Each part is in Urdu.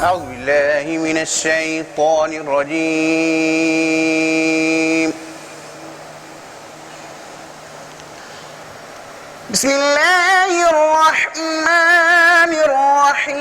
أعوذ بالله من الشيطان الرجيم. بسم الله الرحمن الرحيم.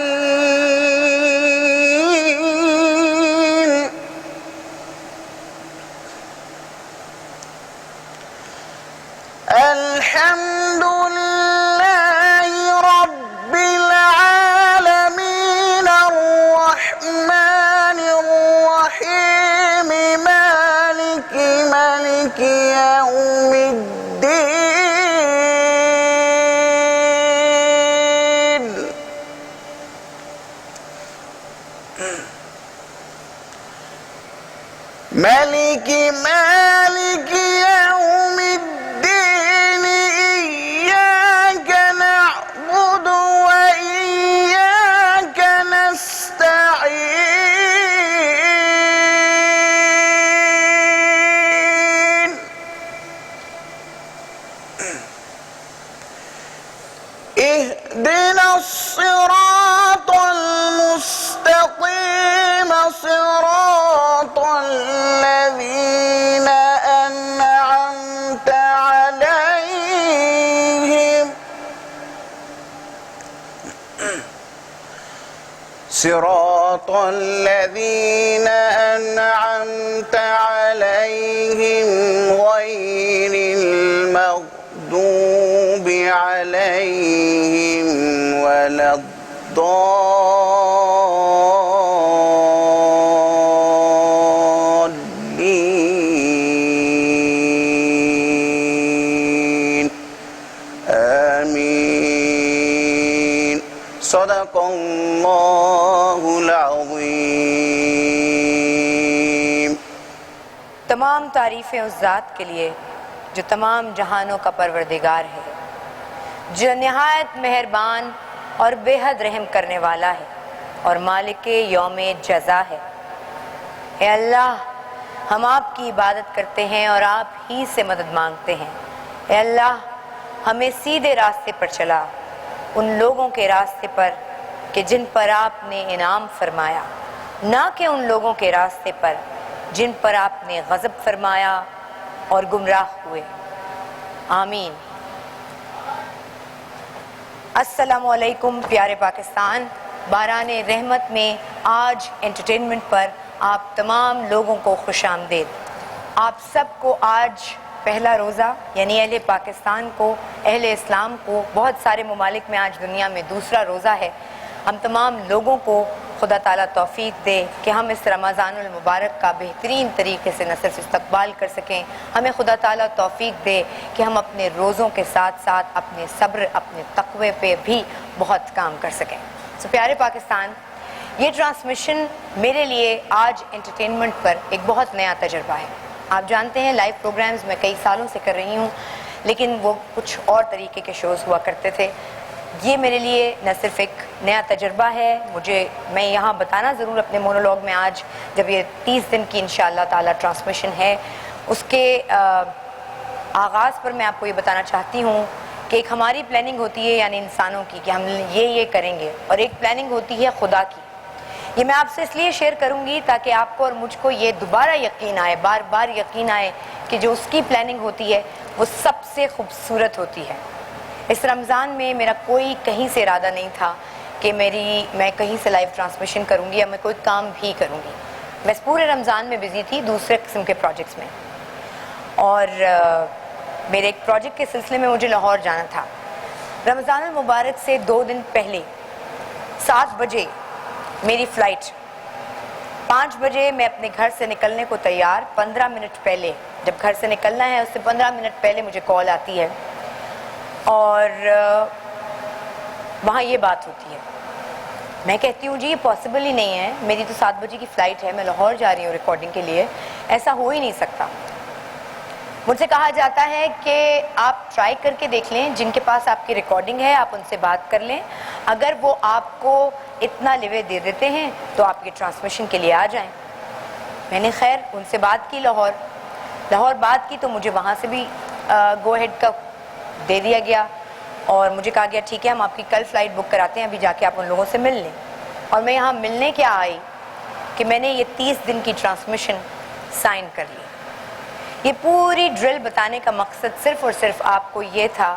الحمد لله رب العالمين الرحمن الرحيم مالك يوم الدين. مالك يوم الدين. إياك نعبد وإياك نستعين. اهدنا الصراط المستقيم صراط الذين أنعمت عليهم صراط الذين أنعمت عليهم غير المغضوب عليهم ولا الضالين. آمين. صدق اللہ العظیم. تمام تعریفیں اس ذات کے لیے جو تمام جہانوں کا پروردگار ہے، جو نہایت مہربان اور بے حد رحم کرنے والا ہے اور مالک یوم جزا ہے۔ اے اللہ، ہم آپ کی عبادت کرتے ہیں اور آپ ہی سے مدد مانگتے ہیں۔ اے اللہ، ہمیں سیدھے راستے پر چلا، ان لوگوں کے راستے پر کہ جن پر آپ نے انعام فرمایا، نہ کہ ان لوگوں کے راستے پر جن پر آپ نے غضب فرمایا اور گمراہ ہوئے۔ آمین۔ السلام علیکم پیارے پاکستان۔ باران رحمت میں آج انٹرٹینمنٹ پر آپ تمام لوگوں کو خوش آمدید۔ آپ سب کو آج پہلا روزہ، یعنی اہل پاکستان کو، اہل اسلام کو، بہت سارے ممالک میں آج دنیا میں دوسرا روزہ ہے۔ ہم تمام لوگوں کو خدا تعالیٰ توفیق دے کہ ہم اس رمضان المبارک کا بہترین طریقے سے نہ صرف استقبال کر سکیں، ہمیں خدا تعالیٰ توفیق دے کہ ہم اپنے روزوں کے ساتھ ساتھ اپنے صبر، اپنے تقوی پہ بھی بہت کام کر سکیں۔ پیارے پاکستان، یہ ٹرانسمیشن میرے لیے آج انٹرٹینمنٹ پر ایک بہت نیا تجربہ ہے۔ آپ جانتے ہیں لائیو پروگرامز میں کئی سالوں سے کر رہی ہوں، لیکن وہ کچھ اور طریقے کے شوز ہوا کرتے تھے۔ یہ میرے لیے نہ صرف ایک نیا تجربہ ہے، میں یہاں بتانا ضرور اپنے مونولوگ میں آج، جب یہ 30 دن کی انشاءاللہ تعالی ٹرانسمیشن ہے، اس کے آغاز پر میں آپ کو یہ بتانا چاہتی ہوں کہ ایک ہماری پلاننگ ہوتی ہے، یعنی انسانوں کی، کہ ہم یہ کریں گے، اور ایک پلاننگ ہوتی ہے خدا کی۔ یہ میں آپ سے اس لیے شیئر کروں گی تاکہ آپ کو اور مجھ کو یہ دوبارہ یقین آئے، بار بار یقین آئے کہ جو اس کی پلاننگ ہوتی ہے وہ سب سے خوبصورت ہوتی ہے۔ اس رمضان میں میرا کوئی کہیں سے ارادہ نہیں تھا کہ میں کہیں سے لائیو ٹرانسمیشن کروں گی یا میں کوئی کام بھی کروں گی۔ میں اس پورے رمضان میں بزی تھی دوسرے قسم کے پروجیکٹس میں، اور میرے ایک پروجیکٹ کے سلسلے میں مجھے لاہور جانا تھا۔ رمضان المبارک سے 2 دن پہلے 7 بجے میری فلائٹ، 5 بجے میں اپنے گھر سے نکلنے کو تیار، 15 منٹ پہلے جب گھر سے نکلنا ہے اس سے 15 منٹ پہلے مجھے کال آتی ہے، اور وہاں یہ بات ہوتی ہے۔ میں کہتی ہوں جی یہ پاسبل ہی نہیں ہے، میری تو 7 بجے کی فلائٹ ہے، میں لاہور جا رہی ہوں ریکارڈنگ کے لیے، ایسا ہو ہی نہیں سکتا۔ مجھ سے کہا جاتا ہے کہ آپ ٹرائی کر کے دیکھ لیں، جن کے پاس آپ کی ریکارڈنگ ہے آپ ان سے بات کر لیں، اگر وہ آپ کو اتنا لیوے دے دیتے ہیں تو آپ کی ٹرانسمیشن کے لیے آ جائیں۔ میں نے خیر ان سے بات کی، لاہور بات کی تو مجھے وہاں سے بھی گو ہیڈ کا دے دیا گیا، اور مجھے کہا گیا ٹھیک ہے ہم آپ کی کل فلائٹ بک کراتے ہیں، ابھی جا کے آپ ان لوگوں سے مل لیں۔ اور میں یہاں ملنے کیا آئی کہ میں نے یہ 30 دن کی ٹرانسمیشن سائن کر لی۔ یہ پوری ڈرل بتانے کا مقصد صرف اور صرف آپ کو یہ تھا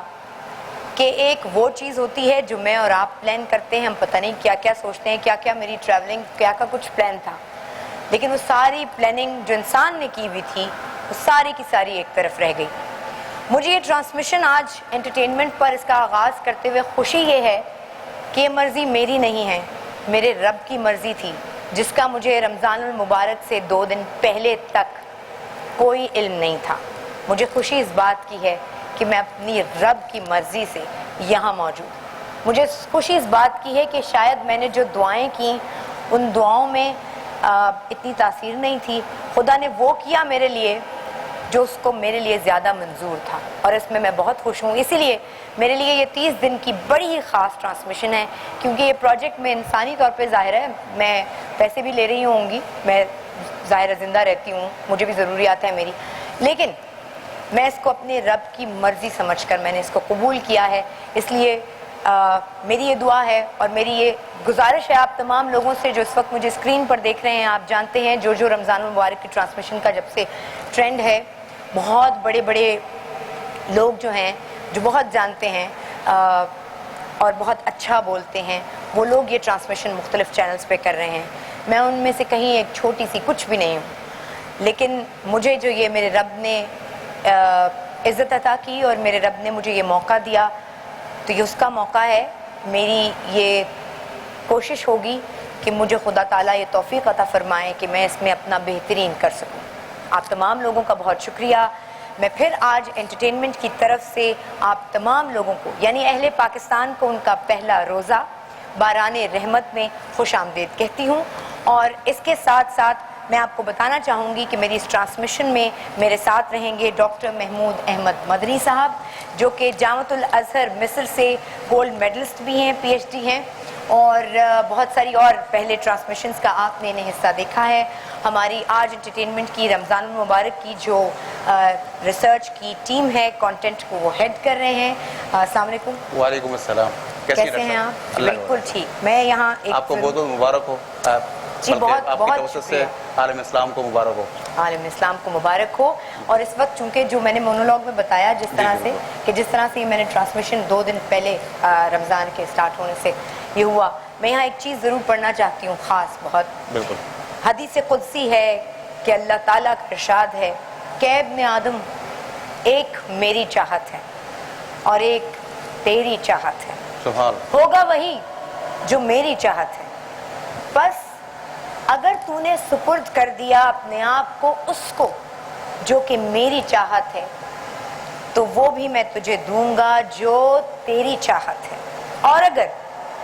کہ ایک وہ چیز ہوتی ہے جو میں اور آپ پلان کرتے ہیں، ہم پتہ نہیں کیا کیا سوچتے ہیں، کیا کیا میری ٹریولنگ کیا کا کچھ پلان تھا، لیکن وہ ساری پلاننگ جو انسان نے کی ہوئی تھی وہ ساری کی ساری ایک طرف رہ گئی۔ مجھے یہ ٹرانسمیشن آج انٹرٹینمنٹ پر اس کا آغاز کرتے ہوئے خوشی یہ ہے کہ یہ مرضی میری نہیں ہے، میرے رب کی مرضی تھی، جس کا مجھے رمضان المبارک سے 2 دن پہلے تک کوئی علم نہیں تھا۔ مجھے خوشی اس بات کی ہے کہ میں اپنی رب کی مرضی سے یہاں موجود ہوں۔ مجھے خوشی اس بات کی ہے کہ شاید میں نے جو دعائیں کیں ان دعاؤں میں اتنی تاثیر نہیں تھی، خدا نے وہ کیا میرے لیے جو اس کو میرے لیے زیادہ منظور تھا، اور اس میں بہت خوش ہوں۔ اسی لیے میرے لیے یہ 30 دن کی بڑی ہی خاص ٹرانسمیشن ہے، کیونکہ یہ پروجیکٹ میں انسانی طور پہ ظاہر ہے میں پیسے بھی لے رہی ہوں گی، میں ظاہر زندہ رہتی ہوں، مجھے بھی ضروریات ہے میری، لیکن میں اس کو اپنے رب کی مرضی سمجھ کر میں نے اس کو قبول کیا ہے۔ اس لیے میری یہ دعا ہے اور میری یہ گزارش ہے آپ تمام لوگوں سے جو اس وقت مجھے اسکرین پر دیکھ رہے ہیں۔ آپ جانتے ہیں جو رمضان المبارک کی ٹرانسمیشن کا جب سے ٹرینڈ ہے، بہت بڑے بڑے لوگ جو ہیں جو بہت جانتے ہیں اور بہت اچھا بولتے ہیں، وہ لوگ یہ ٹرانسمیشن مختلف چینلز پہ کر رہے ہیں۔ میں ان میں سے کہیں ایک چھوٹی سی کچھ بھی نہیں ہوں، لیکن مجھے جو یہ میرے رب نے عزت عطا کی اور میرے رب نے مجھے یہ موقع دیا، تو یہ اس کا موقع ہے۔ میری یہ کوشش ہوگی کہ مجھے خدا تعالیٰ یہ توفیق عطا فرمائے کہ میں اس میں اپنا بہترین کر سکوں۔ آپ تمام لوگوں کا بہت شکریہ۔ میں پھر آج انٹرٹینمنٹ کی طرف سے آپ تمام لوگوں کو، یعنی اہل پاکستان کو، ان کا پہلا روزہ باران رحمت میں خوش آمدید کہتی ہوں، اور اس کے ساتھ ساتھ میں آپ کو بتانا چاہوں گی کہ میری اس ٹرانسمیشن میں میرے ساتھ رہیں گے ڈاکٹر محمود احمد مدنی صاحب، جو کہ جامعۃ الازہر مصر سے گولڈ میڈلسٹ بھی ہیں، پی ایچ ڈی ہیں، اور بہت ساری اور پہلے ٹرانسمیشنز کا آپ نے انہیں حصہ دیکھا ہے۔ ہماری آج انٹرٹینمنٹ کی رمضان المبارک کی جو ریسرچ کی ٹیم ہے، کانٹینٹ کو وہ ہیڈ کر رہے ہیں۔ السلام علیکم۔ وعلیکم السلام۔ کیسے ہیں آپ؟ بالکل ٹھیک۔ میں یہاں آپ کو بہت بہت مبارک ہو جی، بہت بہت توسط سے عالم اسلام کو مبارک ہو۔ عالم اسلام کو مبارک ہو۔ اور اس وقت چونکہ جو میں نے مونولوگ میں بتایا جس طرح سے کہ جس طرح سے میں نے ٹرانسمیشن 2 دن پہلے رمضان کے سٹارٹ ہونے سے یہ ہوا، میں یہاں ایک چیز ضرور پڑھنا چاہتی ہوں خاص بہت۔ بالکل۔ حدیث قدسی ہے کہ اللہ تعالیٰ کا ارشاد ہے کہ اے ابن آدم، ایک میری چاہت ہے اور ایک تیری چاہت ہے، سبحان ہوگا وہی جو میری چاہت ہے، بس اگر تو نے سپرد کر دیا اپنے آپ کو اس کو جو کہ میری چاہت ہے، تو وہ بھی میں تجھے دوں گا جو تیری چاہت ہے، اور اگر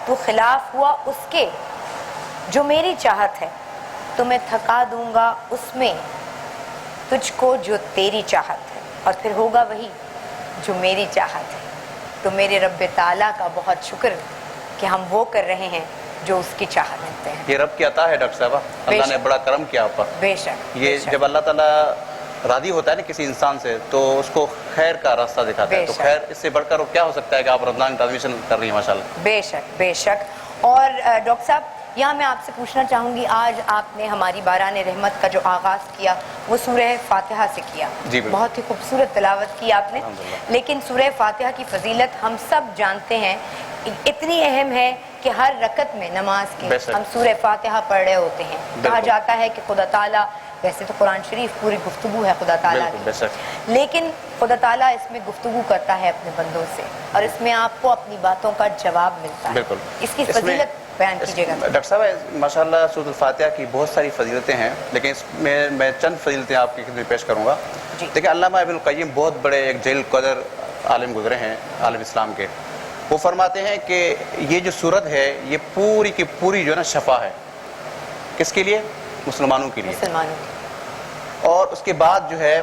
تو خلاف ہوا اس کے جو میری چاہت ہے تو میں تھکا دوں گا اس میں تجھ کو جو تیری چاہت ہے، اور پھر ہوگا وہی جو میری چاہت ہے۔ تو میرے رب تعالیٰ کا بہت شکر کہ ہم وہ کر رہے ہیں جو اس کی چاہت رکھتے ہیں۔ یہ رب کی عطا ہے ڈاکٹر صاحبہ، اللہ نے بڑا کرم کیا آپ پر۔ بے شک۔ یہ جب اللہ تعالیٰ راضی ہوتا ہے نا کسی انسان سے تو اس کو خیر کا راستہ دکھاتا ہے، تو خیر اس سے بڑھ کر وہ کیا ہو سکتا ہے کہ آپ رمضان ٹرانسمیشن کر رہی ہیں ماشاءاللہ۔ بے شک بے شک۔ اور ڈاکٹر صاحب یہاں میں آپ سے پوچھنا چاہوں گی، آج آپ نے ہماری باران رحمت کا جو آغاز کیا وہ سورہ فاتحہ سے کیا، بہت ہی خوبصورت تلاوت کی آپ نے، لیکن سورہ فاتحہ کی فضیلت ہم سب جانتے ہیں، اتنی اہم ہے کہ ہر رکعت میں نماز کے ہم سورہ فاتحہ پڑھ رہے ہوتے ہیں۔ کہا جاتا ہے کہ خدا تعالیٰ، ویسے تو قرآن شریف پوری گفتگو ہے خدا تعالیٰ کی، لیکن خدا تعالیٰ اس میں گفتگو کرتا ہے اپنے بندوں سے، اور اس میں آپ کو اپنی باتوں کا جواب ملتا ہے۔ اس کی فضیلت بیان کیجیے گا ڈاکٹر صاحب۔ ماشاءاللہ سورۃ الفاتحہ کی بہت ساری فضیلتیں ہیں، لیکن اس میں چند فضیلتیں آپ کی خدمت پیش کروں گا۔ دیکھیں علامہ ابن القیم بہت بڑے ایک جلیل قدر عالم گزرے ہیں عالم اسلام کے، وہ فرماتے ہیں کہ یہ جو سورت ہے یہ پوری کی پوری جو ہے نا شفا ہے، کس کے لیے؟ مسلمانوں کے لیے۔ اور اس کے بعد جو ہے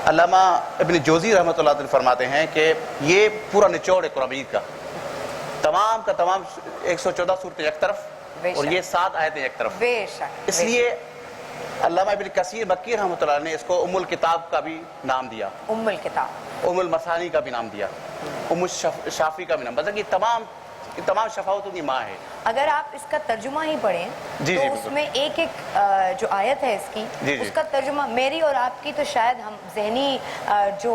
علامہ ابن جوزی رحمۃ اللہ علیہ فرماتے ہیں کہ یہ پورا نچوڑ ہے قرآن مجید کا، تمام کا تمام 114 صورتیں ایک طرف اور یہ 7 آیتیں ایک طرف۔ اس لیے علامہ ابن کثیر مکی رحمۃ اللہ نے اس کو ام الکتاب کا بھی نام دیا، ام الکتاب، ام المثانی کا بھی نام دیا، ام الشافی کا بھی نام، مطلب یہ تمام یہ تمام شفاعتوں کی ماں ہے. اگر آپ اس کا ترجمہ ہی پڑھیں جی تو جی اس میں ایک ایک جو آیت ہے اس کی جی جی. اس کا ترجمہ میری اور آپ کی تو شاید ہم ذہنی جو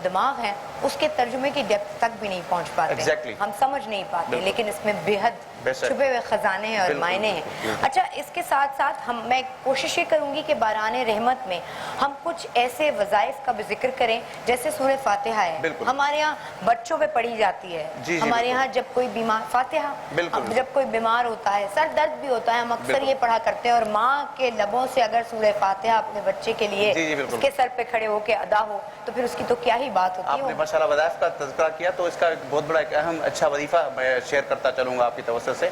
دماغ ہے اس کے ترجمے کی ڈیپتھ تک بھی نہیں پہنچ پاتے. Exactly. ہم سمجھ نہیں پاتے. لیکن اس میں بےحد چھپے ہوئے خزانے ہیں اور معنی ہیں. اچھا اس کے ساتھ ساتھ میں کوشش یہ کروں گی کہ باران رحمت میں ہم کچھ ایسے وظائف کا بھی ذکر کریں جیسے سورہ فاتحہ ہے. ہمارے یہاں بچوں پہ پڑھی جاتی ہے. ہمارے یہاں جب کوئی بیمار فاتحہ جب کوئی بیمار ہوتا ہے سر درد بھی ہوتا ہے ہم اکثر یہ پڑھا کرتے ہیں اور ماں کے لبوں سے اگر سورہ فاتحہ اپنے بچے کے لیے اس کے سر پہ کھڑے ہو کے ادا ہو تو پھر اس کی تو کیا ہی بات ہوتی ہے. آپ نے ماشاءاللہ وظائف کا تذکرہ کیا تو اس کا ایک بہت بڑا ایک اہم اچھا وظیفہ میں شیئر کرتا چلوں گا آپ کی توسط سے.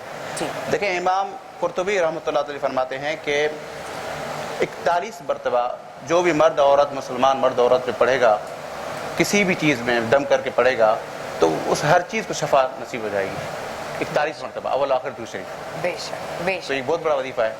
دیکھیں امام قرطبی رحمۃ اللہ علیہ فرماتے ہیں کہ 41 مرتبہ جو بھی مرد عورت مسلمان مرد عورت پہ پڑھے گا کسی بھی چیز میں دم کر کے پڑھے گا تو اس ہر چیز کو شفا نصیب ہو جائے گی. 41 مرتبہ اول آخر دوسری. بے شک بے شک. تو یہ بہت بڑا وظیفہ ہے.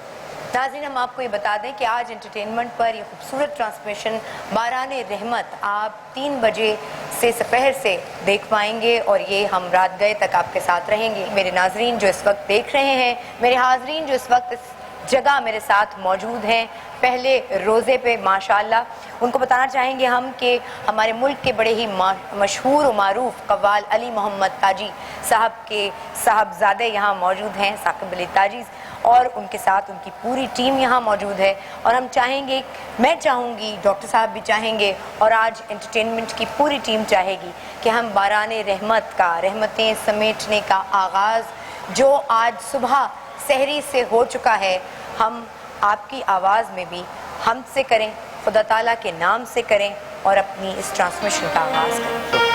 ناظرین ہم آپ کو یہ بتا دیں کہ آج انٹرٹینمنٹ پر یہ خوبصورت ٹرانسمیشن باران رحمت آپ 3 بجے سے سپہر سے دیکھ پائیں گے اور یہ ہم رات گئے تک آپ کے ساتھ رہیں گے. میرے ناظرین جو اس وقت دیکھ رہے ہیں میرے حاضرین جو اس وقت اس جگہ میرے ساتھ موجود ہیں پہلے روزے پہ ماشاءاللہ ان کو بتانا چاہیں گے ہم کہ ہمارے ملک کے بڑے ہی مشہور و معروف قوال علی محمد تاجی صاحب کے صاحبزادے یہاں موجود ہیں ثاقب علی تاجی اور ان کے ساتھ ان کی پوری ٹیم یہاں موجود ہے. اور ہم چاہیں گے میں چاہوں گی ڈاکٹر صاحب بھی چاہیں گے اور آج انٹرٹینمنٹ کی پوری ٹیم چاہے گی کہ ہم باران رحمت کا رحمتیں سمیٹنے کا آغاز جو آج صبح سحری سے ہو چکا ہے ہم آپ کی آواز میں بھی حمد سے کریں خدا تعالیٰ کے نام سے کریں اور اپنی اس ٹرانسمیشن کا آغاز کریں.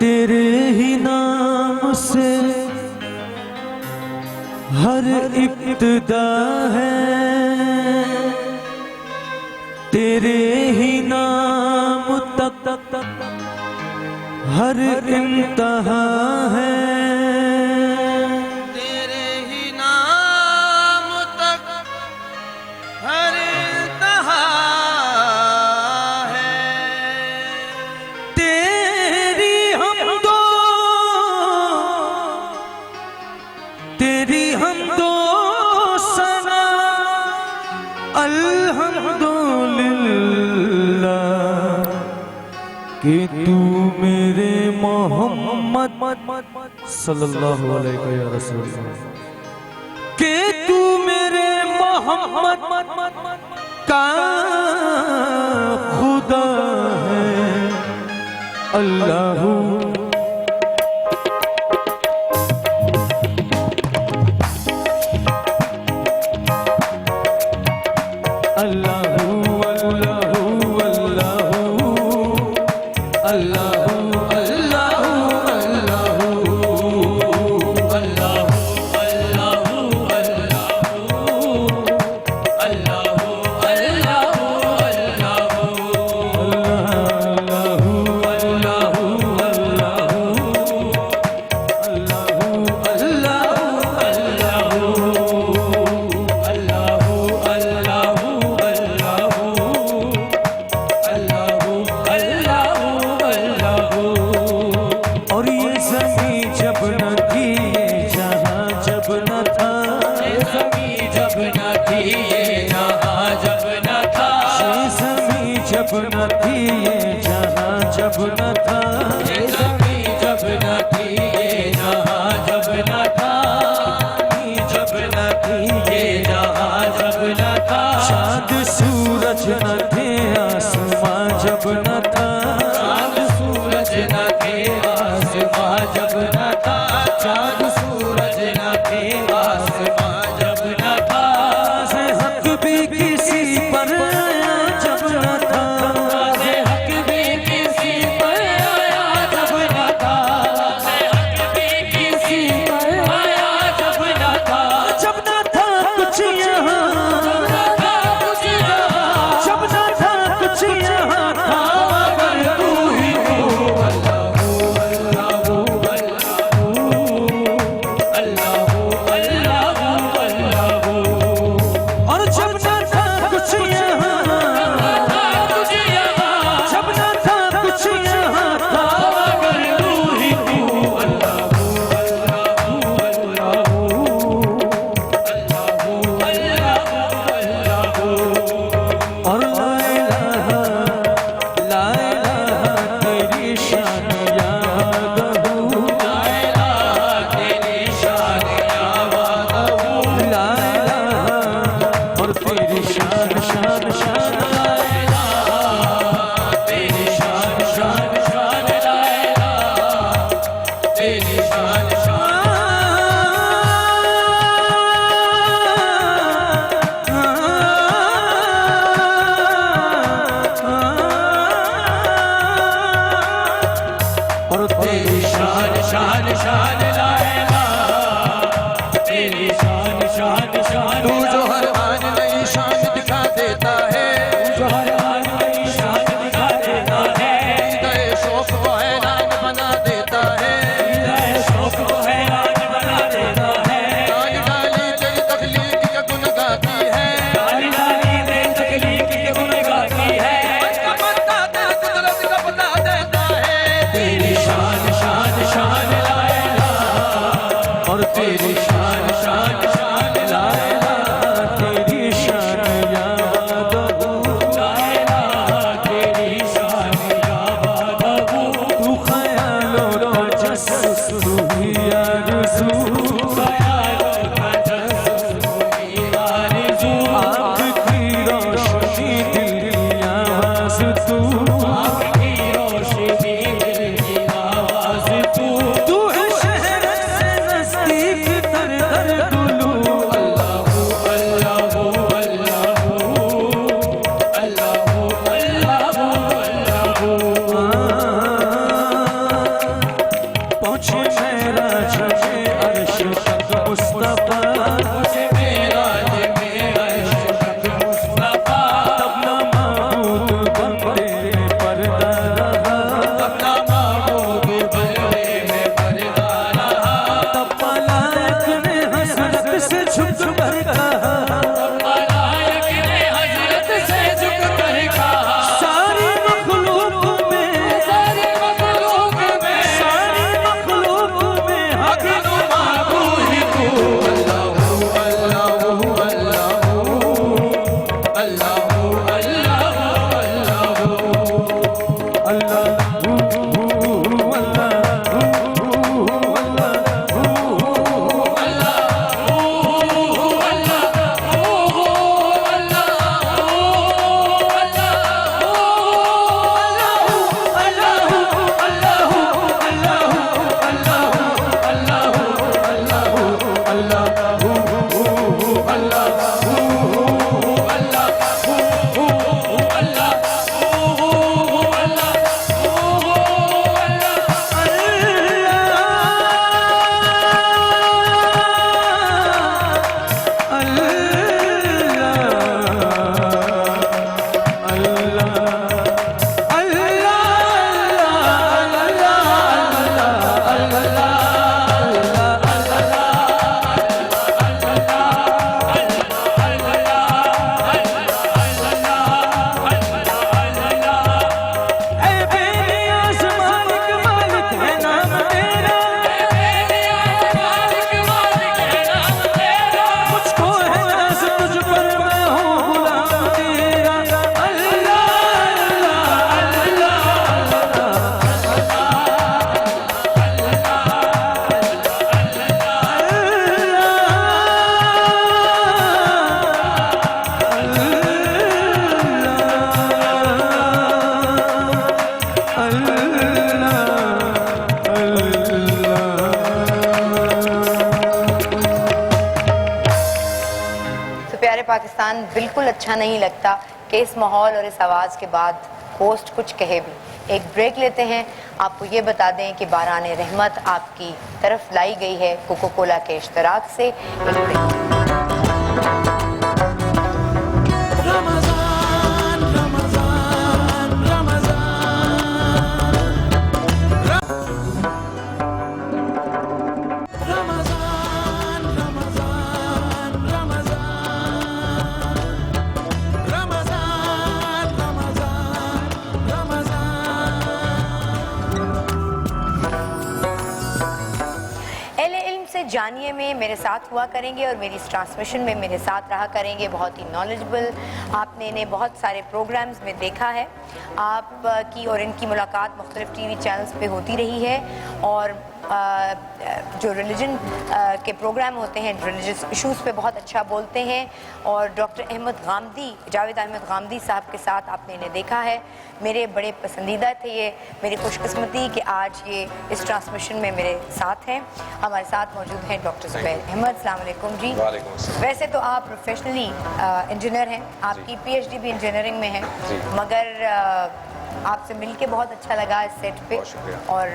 تیرے ہی نام سے ہر ابتدا ہے تیرے ہی نام تک ہر انتہا ہے تیرے ہی نام تک ہر انتہا ہے تیری حمد و ثنا الحمدللہ کہ تو میرے محمد صلی اللہ علیہ وسلم کہ تو میرے محمد کا خدا ہے اللہ پاکستان بالکل اچھا نہیں لگتا کہ اس ماحول اور اس آواز کے بعد ہوسٹ کچھ کہے بھی. ایک بریک لیتے ہیں. آپ کو یہ بتا دیں کہ باران رحمت آپ کی طرف لائی گئی ہے کوکو کولا کے اشتراک سے. ایک بریک. جانیے میں میرے ساتھ ہوا کریں گے اور میری اس ٹرانسمیشن میں میرے ساتھ رہا کریں گے. بہت ہی نالجبل, آپ نے انہیں بہت سارے پروگرامز میں دیکھا ہے. آپ کی اور ان کی ملاقات مختلف ٹی وی چینلز پہ ہوتی رہی ہے, اور جو ریلیجن کے پروگرام ہوتے ہیں, ریلیجس ایشوز پہ بہت اچھا بولتے ہیں. اور ڈاکٹر احمد غامدی, جاوید احمد غامدی صاحب کے ساتھ آپ نے انہیں دیکھا ہے. میرے بڑے پسندیدہ تھے یہ. میری خوش قسمتی کہ آج یہ اس ٹرانسمیشن میں میرے ساتھ ہیں. ہمارے ساتھ موجود ہیں ڈاکٹر زبیر احمد. السلام علیکم جی. وعلیکم السلام. ویسے تو آپ پروفیشنلی انجینئر ہیں, آپ کی پی ایچ ڈی بھی انجینئرنگ میں ہے, مگر آپ سے مل کے بہت اچھا لگا اس سیٹ پہ, اور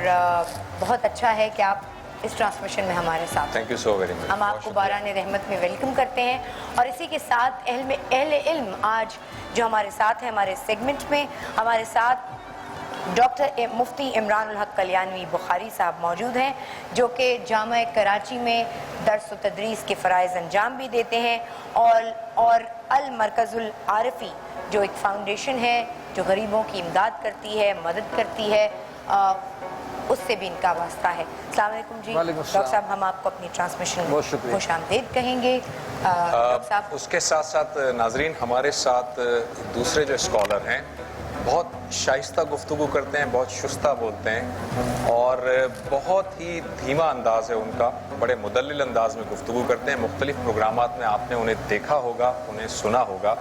بہت اچھا ہے کہ آپ اس ٹرانسمیشن میں ہمارے ساتھ. Thank you so very much. ہم آپ کو باران رحمت میں ویلکم کرتے ہیں. اور اسی کے ساتھ اہل علم آج جو ہمارے ساتھ ہیں ہمارے سیگمنٹ میں, ہمارے ساتھ ڈاکٹر مفتی عمران الحق کلیانوی بخاری صاحب موجود ہیں, جو کہ جامعہ کراچی میں درس و تدریس کے فرائض انجام بھی دیتے ہیں, اور المرکز العارفی جو ایک فاؤنڈیشن ہے جو غریبوں کی امداد کرتی ہے, مدد کرتی ہے, اس سے بھی ان کا واسطہ ہے. السلام علیکم جی. ڈاکٹر صاحب, ہم آپ کو اپنی ٹرانسمیشن میں خوش آمدید کہیں گے. ڈاکٹر صاحب, اس کے ساتھ ساتھ ناظرین, ہمارے ساتھ دوسرے جو اسکالر ہیں بہت شائستہ گفتگو کرتے ہیں, بہت شستہ بولتے ہیں, اور بہت ہی دھیما انداز ہے ان کا, بڑے مدلل انداز میں گفتگو کرتے ہیں. مختلف پروگرامات میں آپ نے انہیں دیکھا ہوگا, انہیں سنا ہوگا.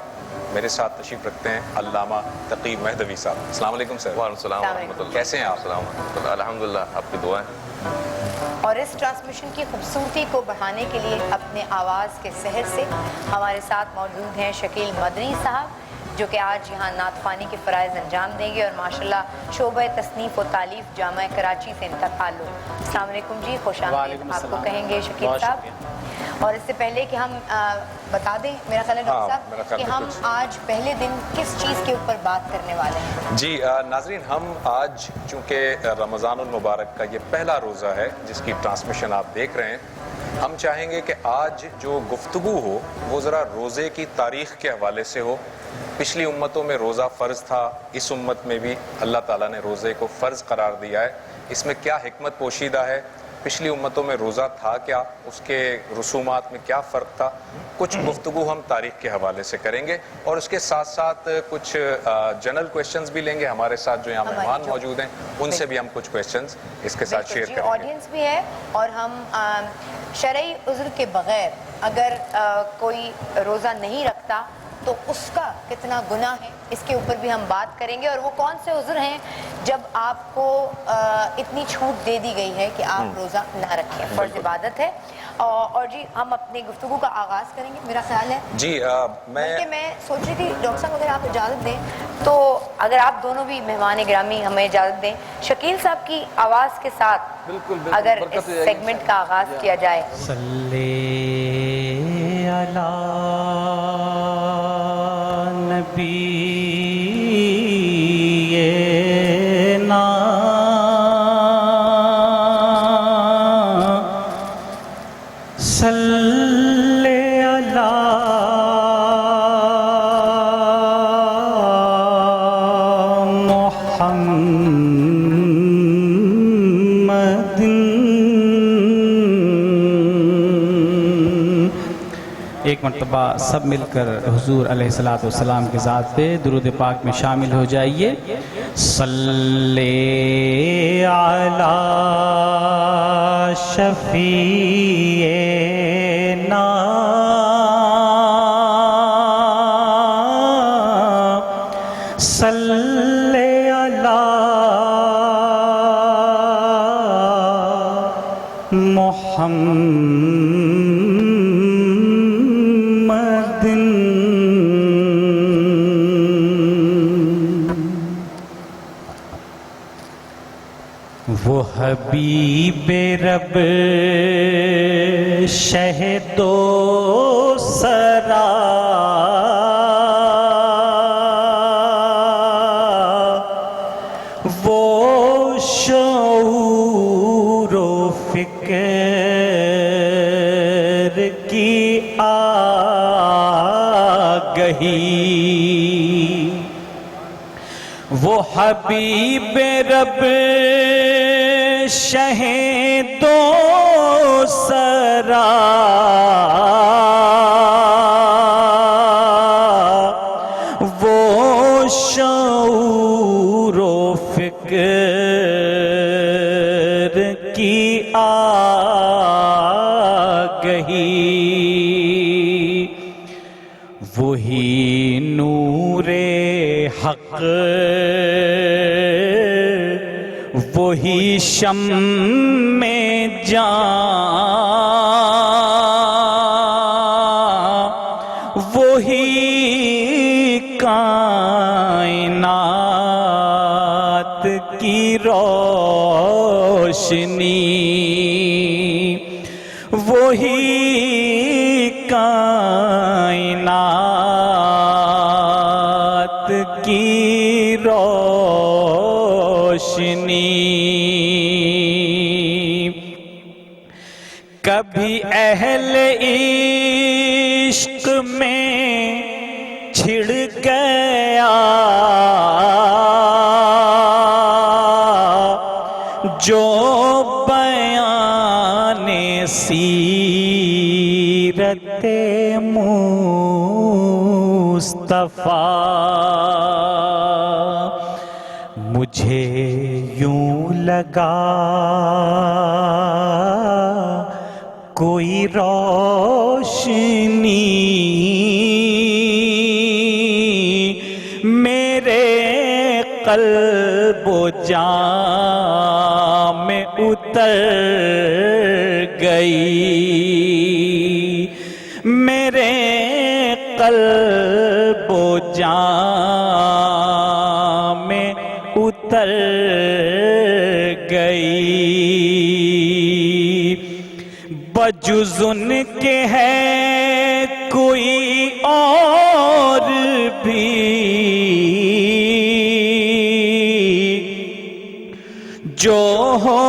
میرے ساتھ تشریف رکھتے ہیں علامہ تقی مہدوی صاحب. السلام علیکم سر. وعلیکم السلام ورحمۃ اللہ. کیسے ہیں آپ؟ السلام ورحمۃ اللہ. الحمدللہ, آپ کی دعائیں. اور اس ٹرانسمیشن کی خوبصورتی کو بڑھانے کے لیے اپنے آواز کے سحر سے ہمارے ساتھ موجود ہیں شکیل مدنی صاحب, جو کہ آج یہاں نعت خوانی کے فرائض انجام دیں گے, اور ماشاءاللہ شعبہ تصنیف و تالیف جامعہ کراچی سے ان کا تعلق. السلام علیکم جی, خوش آمدید آپ کو کہیں گے شکیل صاحب. اور اس سے پہلے کہ ہم بتا دیں, میرا خیال ہے ڈاکٹر صاحب کہ ہم آج پہلے دن کس چیز کے اوپر بات کرنے والے ہیں. جی ناظرین, ہم آج چونکہ رمضان المبارک کا یہ پہلا روزہ ہے جس کی ٹرانسمیشن آپ دیکھ رہے ہیں, ہم چاہیں گے کہ آج جو گفتگو ہو وہ ذرا روزے کی تاریخ کے حوالے سے ہو. پچھلی امتوں میں روزہ فرض تھا, اس امت میں بھی اللہ تعالیٰ نے روزے کو فرض قرار دیا ہے. اس میں کیا حکمت پوشیدہ ہے, پچھلی امتوں میں روزہ تھا کیا, اس کے رسومات میں کیا فرق تھا, کچھ گفتگو ہم تاریخ کے حوالے سے کریں گے. اور اس کے ساتھ ساتھ کچھ جنرل کویشچنز بھی لیں گے. ہمارے ساتھ جو یہاں مہمان موجود ہیں ان سے بھی ہم کچھ کویشچنز اس کے ساتھ شیئر کریں گے. آڈینس بھی ہے, اور ہم شرعی عذر کے بغیر اگر کوئی روزہ نہیں رکھتا تو اس کا کتنا گناہ ہے, اس کے اوپر بھی ہم بات کریں گے. اور وہ کون سے عذر ہیں جب آپ کو اتنی چھوٹ دے دی گئی ہے کہ آپ روزہ نہ رکھیں, فرض عبادت ہے. اور جی ہم اپنی گفتگو کا آغاز کریں گے میرا خیال ہے. جی میں سوچ رہی تھی ڈاکٹر صاحب اگر آپ اجازت دیں تو اگر آپ دونوں بھی مہمان گرامی ہمیں اجازت دیں, شکیل صاحب کی آواز کے ساتھ اگر اس سیگمنٹ کا آغاز کیا جائے. صلی علی نبی ایک مرتبہ سب مل کر حضور علیہ الصلوۃ والسلام کی ذات پہ درود پاک میں شامل ہو جائیے. صلی علی شفیعنا صلی علی محمد وہ حبیب رب شہد و سرا وہ شعور و فکر کی آگہی، وہ حبیب رب شہد و سرا وہ شعور و فکر کی آگہی، وہی نور حق وہی شمع جاں وہی کائنات کی روشنی، وہی کائنات کی روشنی، کبھی اہل عشق میں چھڑ گیا جو بیان سیرت مصطفیٰ، مجھے یوں لگا کوئی روشنی میرے قلب و جاں میں اتر گئی، میرے قلب و جاں میں اتر گئی، بجز ان کے ہے کوئی اور بھی جو ہو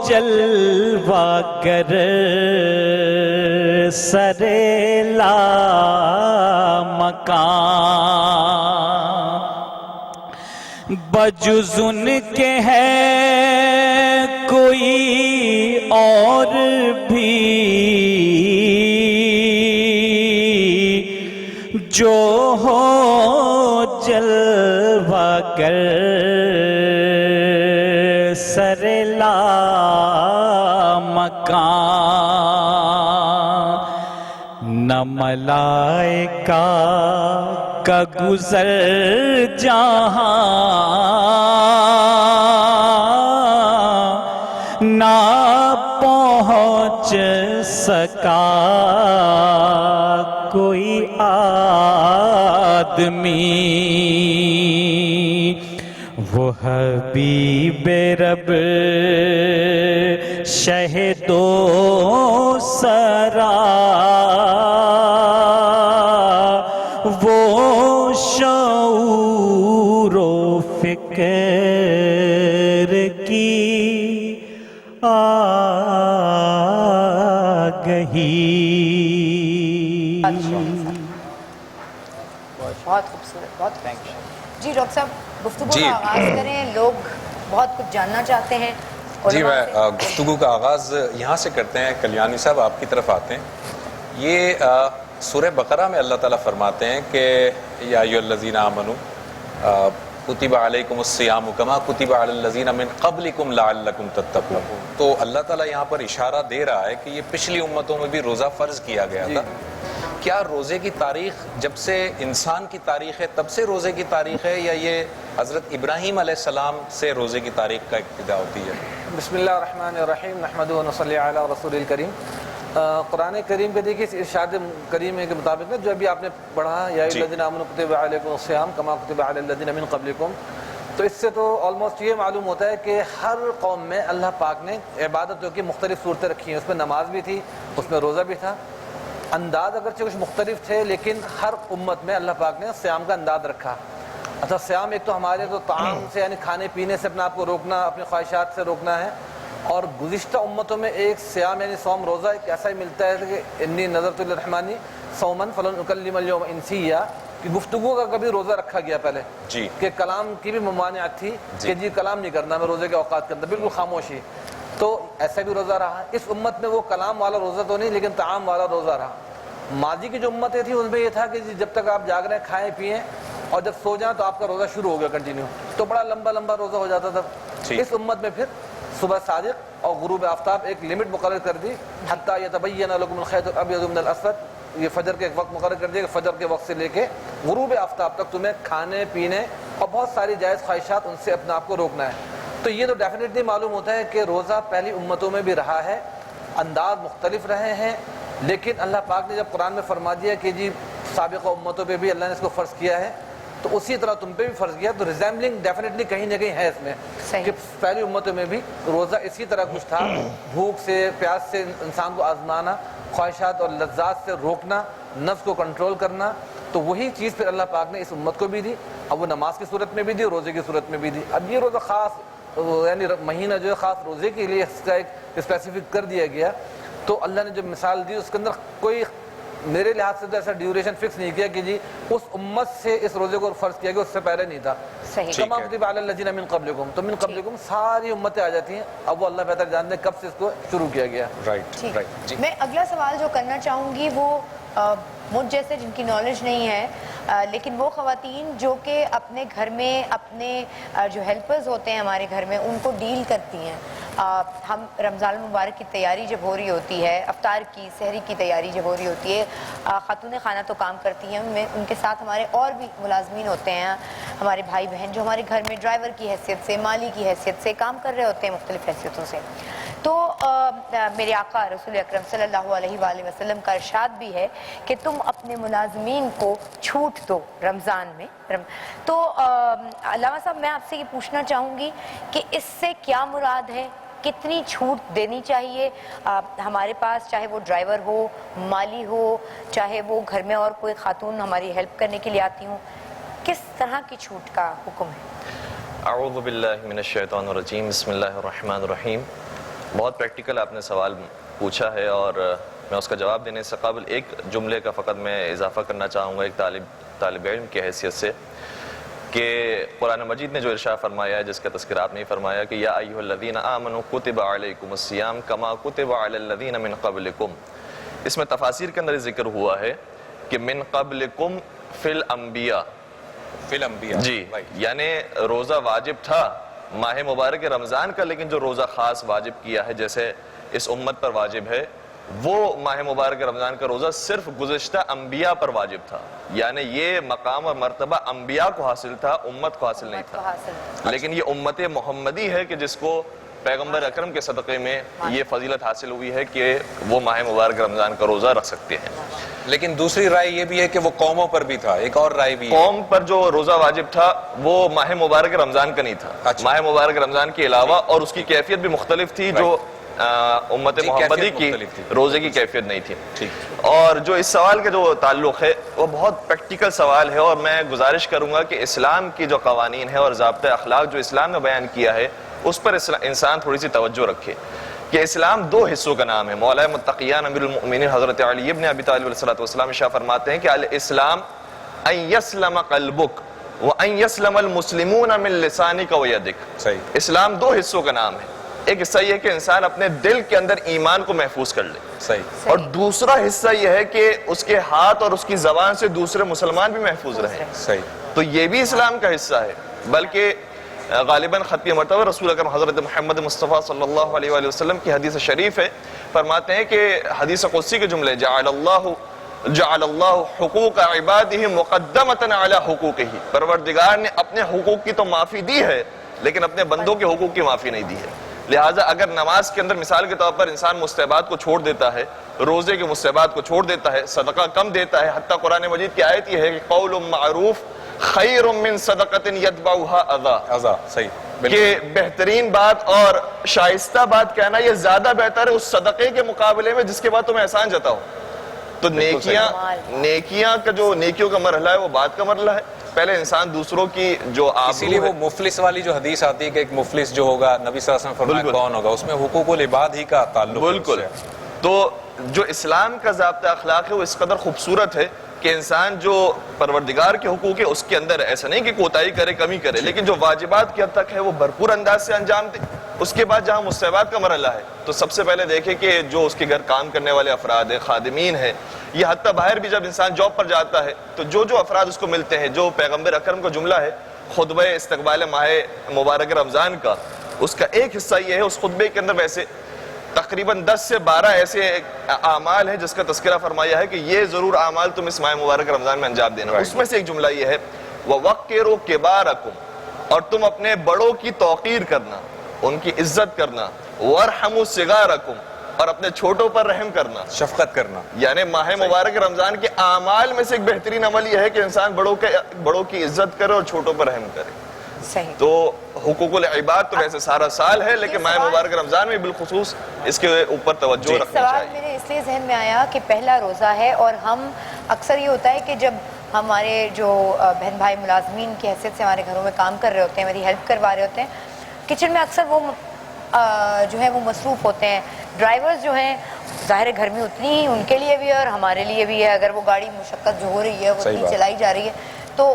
جلوہ گر سر لا مکان، بجز ان کے ہے کوئی اور بھی جو ہو جلوہ گر سر لا مکان، نہ ملائکہ کا گزر جہاں نہ پہنچ سکا کوئی آدمی، وہ حبیب رب شہد و سرا وہ شعور و فکر کی آگہی۔ بہت خوبصورت، بہت خوبصورت۔ جی ڈاکٹر صاحب گفتگو کا آغاز کریں، لوگ بہت کچھ جاننا چاہتے ہیں۔ جی میں گفتگو کا آغاز یہاں سے کرتے ہیں، کلیانی صاحب آپ کی طرف آتے ہیں۔ یہ سورہ بقرہ میں اللہ تعالیٰ فرماتے ہیں کہ یا ایھا الذین آمنوا کتب علیکم الصیام کما کتب علی الذین من قبلکم لعلکم تتقون، تو اللہ تعالیٰ یہاں پر اشارہ دے رہا ہے کہ یہ پچھلی امتوں میں بھی روزہ فرض کیا گیا تھا۔ کیا روزے کی تاریخ جب سے انسان کی تاریخ ہے تب سے روزے کی تاریخ ہے، یا یہ حضرت ابراہیم علیہ السلام سے روزے کی تاریخ کا ابتدا ہوتی ہے؟ بسم اللہ الرحمن الرحیم، نحمدہ و نصلی علی رسول الکریم۔ قرآن کریم کے دیکھیے ارشاد کریم کے مطابق جو ابھی آپ نے پڑھا یا ایھا الذین آمنوا کتب علیکم الصیام کما کتب علی الذین من قبلکم، تو اس سے تو آلموسٹ یہ معلوم ہوتا ہے کہ ہر قوم میں اللہ پاک نے عبادتوں کی مختلف صورتیں رکھی ہیں. اس میں نماز بھی تھی, اس میں روزہ بھی تھا. انداز اگرچہ کچھ مختلف تھے لیکن ہر امت میں اللہ پاک نے صیام کا انداز رکھا. اچھا سیام ایک تو ہمارے تو طعام سے یعنی کھانے پینے سے اپنے آپ کو روکنا, اپنی خواہشات سے روکنا ہے. اور گزشتہ امتوں میں ایک سیام یعنی صوم روزہ ایک ایسا ہی ملتا ہے کہ انی نذرت للرحمن صوما فلن اکلم اليوم انسیا, کہ گفتگو کا کبھی روزہ رکھا گیا پہلے جی, کہ کلام کی بھی ممانعت تھی کہ جی کلام نہیں کرنا میں روزے کے اوقات کے اندر, بالکل خاموشی. تو ایسا بھی روزہ رہا. اس امت میں وہ کلام والا روزہ تو نہیں لیکن طعام والا روزہ رہا. ماضی کی جو امتیں تھیں ان میں یہ تھا کہ جب تک آپ جاگ رہے ہیں کھائیں پئیں اور جب سو جائیں تو آپ کا روزہ شروع ہو گیا کنٹینیو, تو بڑا لمبا لمبا روزہ ہو جاتا تھا. اس امت میں پھر صبح صادق اور غروب آفتاب ایک لمٹ مقرر کر دی, حتیٰ یتبین لکم الخیط الابیض من الاسود, یہ فجر کے ایک وقت مقرر کر دیا کہ فجر کے وقت سے لے کے غروب آفتاب تک تمہیں کھانے پینے اور بہت ساری جائز خواہشات ان سے اپنے آپ کو روکنا ہے. تو یہ تو ڈیفینیٹلی معلوم ہوتا ہے کہ روزہ پہلی امتوں میں بھی رہا ہے, انداز مختلف رہے ہیں, لیکن اللہ پاک نے جب قرآن میں فرما دیا کہ جی سابقہ امتوں پہ بھی اللہ نے اس کو فرض کیا ہے تو اسی طرح تم پہ بھی فرض کیا. تو ریزیمبلنگ ڈیفینیٹلی کہیں نہ کہیں ہے اس میں کہ پہلی امتوں میں بھی روزہ اسی طرح کچھ تھا, بھوک سے پیاس سے انسان کو آزمانا, خواہشات اور لذات سے روکنا, نفس کو کنٹرول کرنا. تو وہی چیز پھر اللہ پاک نے اس امت کو بھی دی. اب وہ نماز کی صورت میں بھی دی, روزے کی صورت میں بھی دی. اب یہ روزہ خاص یعنی مہینہ جو ہے خاص روزے کے لیے اس کا ایک اسپیسیفک کر دیا گیا. تو اللہ نے جو مثال دی اس کے اندر کوئی میرے لحاظ سے تو ایسا ڈیوریشن فکس نہیں کیا کہ جی اس امت سے اس روزے کو فرض کیا گیا, اس سے پہلے نہیں تھا. کما کتب علی الذین من قبلکم, تو من قبلکم ساری امتیں آ جاتی ہیں. اب وہ اللہ بہتر جانتے ہیں کب سے اس کو شروع کیا گیا. رائٹ. میں اگلا سوال جو کرنا چاہوں گی وہ مجھ جیسے جن کی نالج نہیں ہے لیکن وہ خواتین جو کہ اپنے گھر میں اپنے جو ہیلپرز ہوتے ہیں ہمارے گھر میں ان کو ڈیل کرتی ہیں. ہم رمضان المبارک کی تیاری جب ہو رہی ہوتی ہے, افطار کی سحری کی تیاری جب ہو رہی ہوتی ہے, خاتون خانہ تو کام کرتی ہیں, ان کے ساتھ ہمارے اور بھی ملازمین ہوتے ہیں, ہمارے بھائی بہن جو ہمارے گھر میں ڈرائیور کی حیثیت سے, مالی کی حیثیت سے کام کر رہے ہوتے ہیں مختلف حیثیتوں سے. تو میرے آقا رسول اکرم صلی اللہ علیہ وآلہ وسلم کا ارشاد بھی ہے کہ تم اپنے ملازمین کو چھوٹ دو رمضان میں. تو علامہ صاحب میں آپ سے یہ پوچھنا چاہوں گی کہ اس سے کیا مراد ہے, کتنی چھوٹ دینی چاہیے ہمارے پاس, چاہے وہ ڈرائیور ہو, مالی ہو, چاہے وہ گھر میں اور کوئی خاتون ہماری ہیلپ کرنے کے لیے آتی ہوں, کس طرح کی چھوٹ کا حکم ہے؟ اعوذ باللہ من الشیطان الرجیم, بسم اللہ الرحمن الرحیم. بہت پریکٹیکل آپ نے سوال پوچھا ہے اور میں اس کا جواب دینے سے قبل ایک جملے کا فقط میں اضافہ کرنا چاہوں گا ایک طالب علم کی حیثیت سے, کہ قرآن مجید نے جو ارشاد فرمایا ہے جس کا تذکرہ آپ نے فرمایا کہ یا ایھا الذین آمنوا کتب علیکم الصیام کما کتب علی الذین من قبلکم, اس میں تفاسیر کے اندر ذکر ہوا ہے کہ من قبلکم فی الانبیاء, جی یعنی روزہ واجب تھا ماہ مبارک رمضان کا, لیکن جو روزہ خاص واجب کیا ہے جیسے اس امت پر واجب ہے وہ ماہ مبارک رمضان کا روزہ صرف گزشتہ انبیاء پر واجب تھا. یعنی یہ مقام اور مرتبہ انبیاء کو حاصل تھا, امت کو حاصل نہیں تھا. لیکن یہ امت محمدی ہے کہ جس کو پیغمبر اکرم کے صدقے میں یہ فضیلت حاصل ہوئی ہے کہ وہ ماہ مبارک رمضان کا روزہ رکھ سکتے ہیں. لیکن دوسری رائے یہ بھی ہے کہ وہ قوموں پر بھی تھا, ایک اور رائے بھی ہے قوم پر جو روزہ واجب تھا وہ ماہ مبارک رمضان کا نہیں تھا. ماہ مبارک رمضان کے علاوہ اور اس کی کیفیت بھی مختلف تھی, جو امت محمدی کی روزے کی کیفیت نہیں تھی. اور جو اس سوال کا جو تعلق ہے وہ بہت پریکٹیکل سوال ہے, اور میں گزارش کروں گا کہ اسلام کی جو قوانین ہے اور ضابطۂ اخلاق جو اسلام نے بیان کیا ہے اس پر انسان تھوڑی سی توجہ رکھے کہ اسلام دو حصوں کا نام ہے. مولا متقیان امیر المؤمنین حضرت علی ابن ابی طالب علیہ السلام ارشاد فرماتے ہیں کہ الاسلام ان یسلم قلبک وان یسلم المسلمون من لسانک ویدک. اسلام دو حصوں کا نام ہے. ایک حصہ یہ ہے کہ انسان اپنے دل کے اندر ایمان کو محفوظ کر لے, اور دوسرا حصہ یہ ہے کہ اس کے ہاتھ اور اس کی زبان سے دوسرے مسلمان بھی محفوظ رہیں. تو یہ بھی اسلام کا حصہ ہے. بلکہ غالباً ختم مرتبہ رسول اکرم حضرت محمد مصطفیٰ صلی اللہ علیہ وآلہ وسلم کی حدیث شریف ہے, فرماتے ہیں کہ حدیث قدسی کے جملے جعل اللہ حقوق عبادہ مقدمۃ علی حقوقہ, پروردگار نے اپنے حقوق کی تو معافی دی ہے لیکن اپنے بندوں کے حقوق کی معافی نہیں دی ہے. لہٰذا اگر نماز کے اندر مثال کے طور پر انسان مستحبات کو چھوڑ دیتا ہے, روزے کے مستحبات کو چھوڑ دیتا ہے, صدقہ کم دیتا ہے, حتیٰ قرآن مجید کی آیت یہ ہے کہ قول معروف خیر من صدقۃ یتبعها اذی، صحیح کہ بہترین بات اور شائستہ بات کہنا یہ زیادہ بہتر ہے اس صدقے کے مقابلے میں جس کے بعد تمہیں احسان جتاؤ. تو نیکیاں کا جو نیکیوں کا مرحلہ ہے وہ بات کا مرحلہ ہے. پہلے انسان دوسروں کی جو اسی لیے وہ مفلس والی جو حدیث آتی ہے کہ ایک مفلس جو ہوگا نبی صلی اللہ علیہ وسلم فرمایا کون ہوگا، اس میں حقوق العباد ہی کا تعلق ہے. بالکل. تو جو اسلام کا ضابطہ اخلاق ہے وہ اس قدر خوبصورت ہے کہ انسان جو پروردگار کے حقوق ہے اس کے اندر ایسا نہیں کہ کوتاہی کرے کمی کرے، لیکن جو واجبات کی حد تک ہے وہ بھرپور انداز سے انجام دے. اس کے بعد جہاں مستحبات کا مرحلہ ہے تو سب سے پہلے دیکھیں کہ جو اس کے گھر کام کرنے والے افراد ہیں، خادمین ہیں، یہ حتیٰ باہر بھی جب انسان جاب پر جاتا ہے تو جو افراد اس کو ملتے ہیں، جو پیغمبر اکرم کا جملہ ہے خطبہ استقبال ماہ مبارک رمضان کا، اس کا ایک حصہ یہ ہے. اس خطبے کے اندر ویسے تقریباً 10 سے 12 ایسے اعمال ہیں جس کا تذکرہ فرمایا ہے کہ یہ ضرور اعمال تم اس ماہ مبارک رمضان میں انجام دینا. اس میں سے ایک جملہ یہ ہے وَوَقِّرُوا كِبَارَكُمْ، اور تم اپنے بڑوں کی توقیر کرنا، ان کی عزت کرنا. وَارْحَمُوا صِغَارَكُمْ، اور اپنے چھوٹوں پر رحم کرنا، شفقت کرنا. یعنی ماہ مبارک رمضان کے اعمال میں سے ایک بہترین عمل یہ ہے کہ انسان بڑوں کی عزت کرے اور چھوٹوں پر رحم کرے. صحیح. تو حقوق العباد تو ویسے سارا سال ہے، لیکن ماہ مبارک رمضان میں بالخصوص اس کے اوپر توجہ رکھنی سوال چاہیے. میرے اس لیے ذہن میں آیا کہ پہلا روزہ ہے اور ہم اکثر یہ ہوتا ہے کہ جب ہمارے جو بہن بھائی ملازمین کی حیثیت سے ہمارے گھروں میں کام کر رہے ہوتے ہیں، میری ہیلپ کروا رہے ہوتے ہیں، کچن میں اکثر وہ جو ہے وہ مصروف ہوتے ہیں. ڈرائیورز جو ہیں ظاہر گھر میں اتنی ہی ان کے لیے بھی ہے اور ہمارے لیے بھی ہے. اگر وہ گاڑی مشقت جو ہو رہی ہے وہ اتنی چلائی جا رہی ہے تو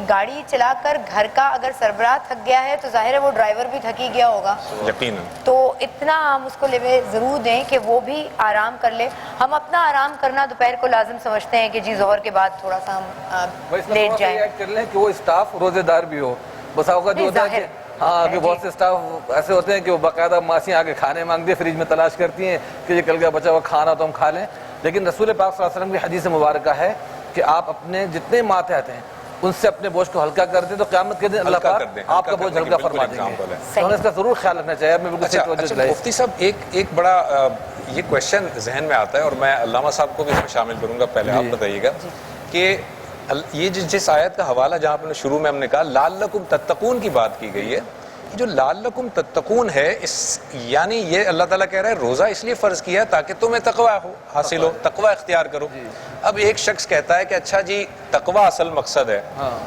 گاڑی چلا کر گھر کا اگر سربراہ تھک گیا ہے تو ظاہر ہے وہ ڈرائیور بھی تھکی گیا ہوگا یقیناً. تو اتنا ہم اس کو لیوے ضرور دیں کہ وہ بھی آرام کر لے. ہم اپنا آرام کرنا دوپہر کو لازم سمجھتے ہیں کہ جی ظہر کے بعد تھوڑا سا ہم لیٹ جائیں کر لیں کہ وہ اسٹاف روزے دار بھی ہو. بس اوقات جو ہوتا ہے کہ ہاں کہ بہت سے اسٹاف ایسے ہوتے ہیں کہ وہ باقاعدہ ماسیاں آ کے کھانے مانگتی ہیں، فریج میں تلاش کرتی ہیں کہ یہ کل کا بچا ہوا کھانا تو ہم کھا لیں. لیکن رسول پاک صلی اللہ علیہ وسلم کی حدیث مبارکہ ہے کہ آپ اپنے جتنے ماتحت ہیں ان سے اپنے بوجھ کو ہلکا کر دیں تو قیامت کے دن اللہ پاک آپ کا بوجھ ہلکا فرما دیں گے. تو اس کا ضرور خیال رکھنا چاہیے. میں بالکل صحیح توجہ دلائی. مفتی صاحب ایک بڑا یہ کویشچن ذہن میں آتا ہے اور میں علامہ صاحب کو بھی اس میں شامل کروں گا. پہلے آپ بتائیے گا کہ یہ جس آیت کا حوالہ جہاں پہ شروع میں ہم نے کہا لعلکم تتقون کی بات کی گئی ہے، جو لعلکم تتقون ہے یعنی یہ اللہ تعالیٰ کہہ رہا ہے روزہ اس لیے فرض کیا تاکہ تمہیں تقوی حاصل ہو، تقوی اختیار کرو. اب ایک شخص کہتا ہے کہ اچھا جی تقوی اصل مقصد ہے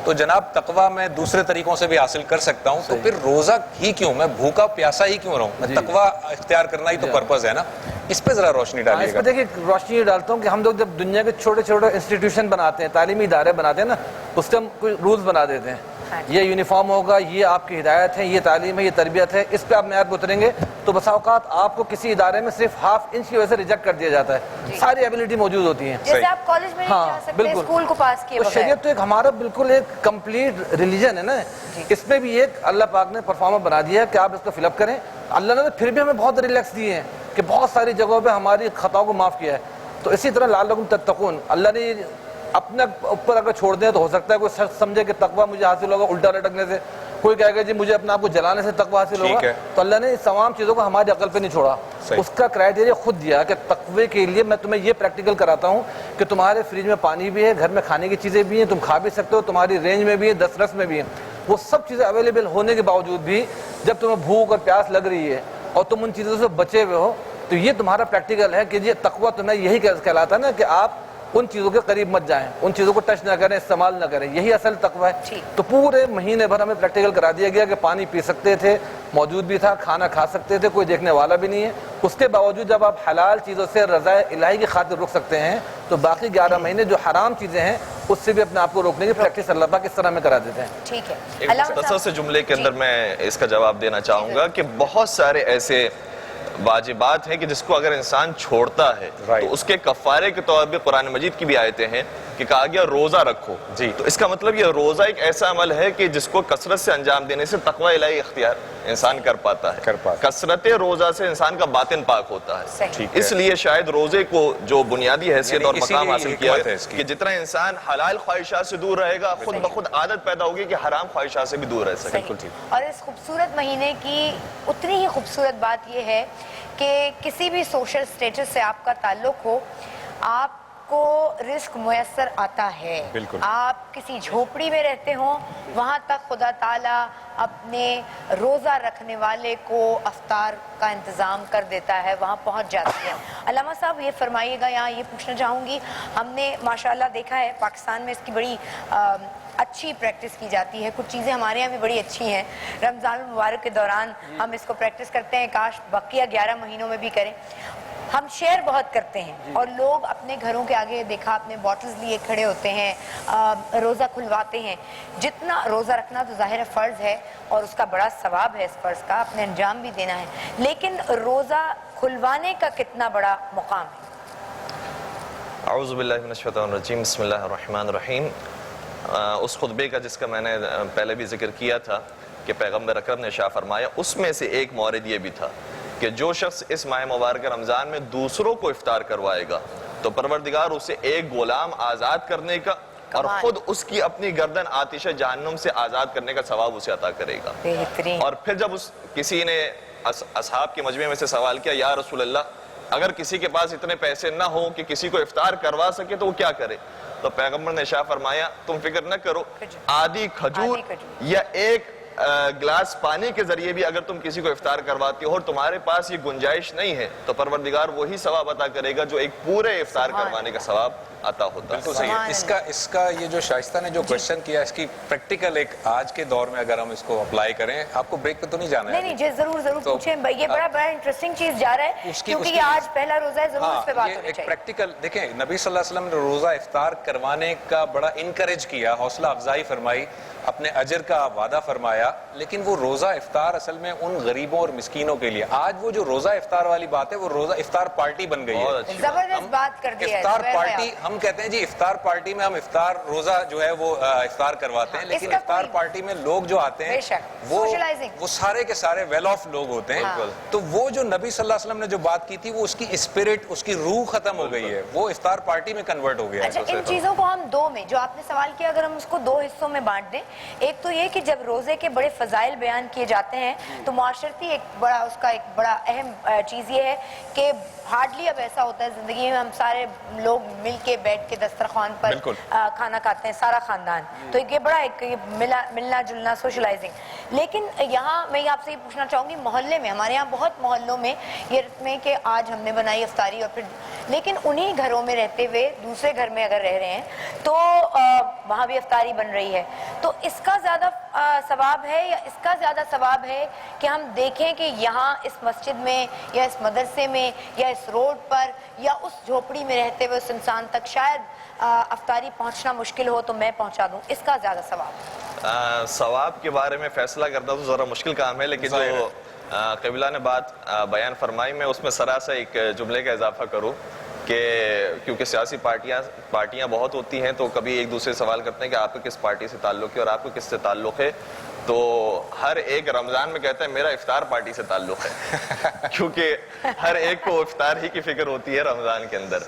تو جناب تقوی میں دوسرے طریقوں سے بھی حاصل کر سکتا ہوں تو پھر روزہ ہی کیوں، میں بھوکا پیاسا ہی کیوں رہوں، تقوی اختیار کرنا ہی تو پرپز ہے نا. اس پہ ذرا روشنی ڈالیے گا. دیکھیے روشنی یہ ڈالتا ہوں کہ ہم لوگ جب دنیا کے چھوٹے چھوٹے انسٹیٹیوشن بناتے ہیں، تعلیمی ادارے بناتے ہیں نا، اس سے ہم کوئی رولز بنا دیتے ہیں. یہ یونیفارم ہوگا، یہ آپ کی ہدایت ہے، یہ تعلیم ہے، یہ تربیت ہے، اس پہ آپ معیار پہ اتریں گے تو بسا اوقات آپ کو کسی ادارے میں صرف ہاف انچ کی وجہ سے ریجیکٹ کر دیا جاتا ہے. ساری ایبلٹی موجود ہوتی ہیں. جیسے آپ کالج میں نہیں جا سکتے، اسکول کو پاس کیے بغیر. شریعت تو ایک ہمارا بالکل ایک کمپلیٹ ریلیجن ہے نا. اس میں بھی ایک اللہ پاک نے پرفارمر بنا دیا ہے کہ آپ اس کو فل اپ کریں. اللہ نے پھر بھی ہمیں بہت ریلیکس دیے ہیں کہ بہت ساری جگہوں پہ ہماری خطاؤں کو معاف کیا ہے. تو اسی طرح لعلکم تتقون اللہ نے اپنے اوپر اگر چھوڑ دیں تو ہو سکتا ہے کوئی شخص سمجھے کہ تقوی مجھے حاصل ہوگا الٹا لٹکنے سے، کوئی کہے گا جی مجھے اپنے آپ کو جلانے سے تقوی حاصل ہوگا. تو اللہ نے اس تمام چیزوں کو ہماری عقل پہ نہیں چھوڑا. اس کا کرائٹیریا خود دیا کہ تقوی کے لیے میں تمہیں یہ پریکٹیکل کراتا ہوں کہ تمہارے فریج میں پانی بھی ہے، گھر میں کھانے کی چیزیں بھی ہیں، تم کھا بھی سکتے ہو، تمہاری رینج میں بھی ہے، دسترس میں بھی ہے. وہ سب چیزیں اویلیبل ہونے کے باوجود بھی جب تمہیں بھوک اور پیاس لگ رہی ہے اور تم ان چیزوں سے بچے ہوئے ہو تو یہ تمہارا پریکٹیکل ہے کہ یہ تقوی تمہیں یہی کہلاتا ہے نا کہ آپ ان چیزوں کے قریب مت جائیں، ان چیزوں کو ٹچ نہ کریں، استعمال نہ کریں. یہی اصل تقوی ہے. تو پورے مہینے بھر ہمیں پریکٹیکل کرا دیا گیا کہ پانی پی سکتے تھے، موجود بھی تھا، کھانا کھا سکتے تھے، کوئی دیکھنے والا بھی نہیں ہے. اس کے باوجود جب آپ حلال چیزوں سے رضا الہی کی خاطر رک سکتے ہیں تو باقی 11 مہینے جو حرام چیزیں ہیں اس سے بھی اپنے آپ کو روکنے کی پریکٹس اللہ پاک کس طرح میں کرا دیتے ہیں. ٹھیک ہے. ایک مختصر سے جملے کے اندر میں اس کا جواب دینا چاہوں گا کہ بہت سارے ایسے واجبات ہیں کہ جس کو اگر انسان چھوڑتا ہے تو اس کے کفارے کے طور پہ قرآن مجید کی بھی آیتیں ہیں کہ کہا گیا روزہ رکھو. تو اس کا مطلب یہ روزہ ایک ایسا عمل ہے کہ جس کو کثرت سے انجام دینے سے تقوی الہی اختیار انسان کر پاتا ہے. کثرت روزہ سے انسان کا باطن پاک ہوتا ہے. اس لیے شاید روزے کو جو بنیادی حیثیت اور مقام حاصل کیا ہے کہ جتنا انسان حلال خواہشات سے دور رہے گا خود بخود عادت پیدا ہوگی کہ حرام خواہشات سے بھی دور رہ سکے. اور اس خوبصورت مہینے کی اتنی ہی خوبصورت بات یہ ہے کہ کسی بھی سوشل سٹیٹس سے آپ کا تعلق ہو، آپ کو رزق میسر آتا ہے. بالکل. آپ کسی جھوپڑی میں رہتے ہوں, وہاں تک خدا تعالیٰ اپنے روزہ رکھنے والے کو افطار کا انتظام کر دیتا ہے, وہاں پہنچ جاتی ہے. علامہ صاحب یہ فرمائیے گا, یہاں یہ پوچھنا چاہوں گی, ہم نے ماشاءاللہ دیکھا ہے پاکستان میں اس کی بڑی اچھی پریکٹس کی جاتی ہے. کچھ چیزیں ہمارے یہاں بھی بڑی اچھی ہیں. رمضان المبارک کے دوران ہم اس کو پریکٹس کرتے ہیں, کاش بقیہ 11 مہینوں میں بھی کریں. ہم شیئر بہت کرتے ہیں اور لوگ اپنے گھروں کے آگے دیکھا اپنے بوٹلز لیے کھڑے ہوتے ہیں, روزہ کھلواتے ہیں. جتنا روزہ رکھنا تو ظاہر فرض ہے اور اس کا بڑا ثواب ہے, اس فرض کا اپنے انجام بھی دینا ہے, لیکن روزہ کھلوانے کا کتنا بڑا مقام ہے؟ اعوذ باللہ من الشیطان الرجیم, بسم اللہ الرحمن الرحیم. اس خطبے کا جس کا میں نے پہلے بھی ذکر کیا تھا کہ پیغمبر اکرم نے ارشاد فرمایا, اس میں سے ایک مورد یہ بھی تھا کہ جو شخص اس ماہ مبارک رمضان میں دوسروں کو افطار کروائے گا تو پروردگار اسے ایک غلام آزاد کرنے کا اور خود اس کی اپنی گردن آتش جہنم سے آزاد کرنے کا ثواب اسے عطا کرے گا. اور پھر جب کسی نے اصحاب کے مجمع میں سے سوال کیا, یا رسول اللہ, اگر کسی کے پاس اتنے پیسے نہ ہوں کہ کسی کو افطار کروا سکے تو وہ کیا کرے؟ تو پیغمبر نے ارشاد فرمایا, تم فکر نہ کرو, آدھی کھجور یا ایک گلاس پانی کے ذریعے بھی اگر تم کسی کو افطار کرواتے ہو اور تمہارے پاس یہ گنجائش نہیں ہے تو پروردگار وہی ثواب عطا کرے گا جو ایک پورے افطار کروانے کا ثواب عطا ہوتا ہے. بالکل صحیح ہے. اس کا یہ جو شائستہ نے جو کوشچن کیا, اس کی پریکٹیکل ایک آج کے دور میں اگر ہم اس کو اپلائی کریں, آپ کو بریک پہ تو نہیں جانا ہے؟ نہیں, ضرور پوچھیں, یہ بڑا انٹرسٹنگ چیز جا رہا ہے کیونکہ یہ آج پہلا روزہ ہے, ضرور اس پہ بات ہونی چاہیے. پریکٹیکل دیکھیں, نبی صلی اللہ علیہ وسلم نے روزہ افطار کروانے کا بڑا انکریج کیا, حوصلہ افزائی فرمائی, اپنے اجر کا وعدہ فرمایا, لیکن وہ روزہ افطار اصل میں ان غریبوں اور مسکینوں کے لیے. آج وہ جو روزہ افطار والی بات ہے وہ روزہ افطار پارٹی بن گئی ہے. زبردست بات کر دی ہے. افطار پارٹی ہم کہتے ہیں جی, افطار پارٹی میں ہم افطار روزہ جو ہے وہ افطار کرواتے ہیں, لیکن افطار پارٹی میں لوگ جو آتے ہیں وہ سارے کے سارے ویل آف لوگ ہوتے ہیں. تو وہ جو نبی صلی اللہ علیہ وسلم نے جو بات کی تھی وہ اس کی اسپرٹ, اس کی روح ختم ہو گئی ہے, وہ افطار پارٹی میں کنورٹ ہو گیا ہے. اچھا, ان چیزوں کو ہم دو میں, جو آپ نے سوال کیا, اگر ہم اس کو دو حصوں میں بانٹ دیں. ایک تو یہ کہ جب روزے کے بڑے فضائل بیان کیے جاتے ہیں تو معاشرتی اس کا ایک بڑا اہم چیز یہ ہے کہ ہارڈلی اب ایسا ہوتا ہے زندگی میں ہم سارے لوگ مل کے بیٹھ کے دسترخوان پر کھانا کھاتے ہیں, سارا خاندان. تو یہ بڑا ایک ملنا جلنا, سوشلائزنگ. لیکن یہاں میں آپ سے یہ پوچھنا چاہوں گی, محلے میں, ہمارے یہاں بہت محلوں میں یہ رسم ہے کہ آج ہم نے بنائی افطاری, اور پھر لیکن انہی گھروں میں رہتے ہوئے دوسرے گھر میں اگر رہ رہے ہیں تو وہاں بھی افطاری بن رہی ہے. تو اس کا زیادہ ثواب ہے یا اس کا زیادہ ثواب ہے کہ ہم دیکھیں کہ یہاں اس مسجد میں یا اس مدرسے میں یا اس روڈ پر یا اس جھوپڑی میں رہتے ہوئے اس انسان تک شاید افطاری پہنچنا مشکل ہو تو میں پہنچا دوں, اس کا زیادہ ثواب؟ ثواب کے بارے میں فیصلہ کرنا تو ذرا مشکل کام ہے, لیکن جو قبلہ نے بات بیان فرمائی, میں اس میں سراسر ایک جملے کا اضافہ کروں کہ کیونکہ سیاسی پارٹیاں بہت ہوتی ہیں تو کبھی ایک دوسرے سوال کرتے ہیں کہ آپ کو کس پارٹی سے تعلق ہے اور آپ کو کس سے تعلق ہے, تو ہر ایک رمضان میں کہتا ہے میرا افطار پارٹی سے تعلق ہے کیونکہ ہر ایک کو افطار ہی کی فکر ہوتی ہے رمضان کے اندر.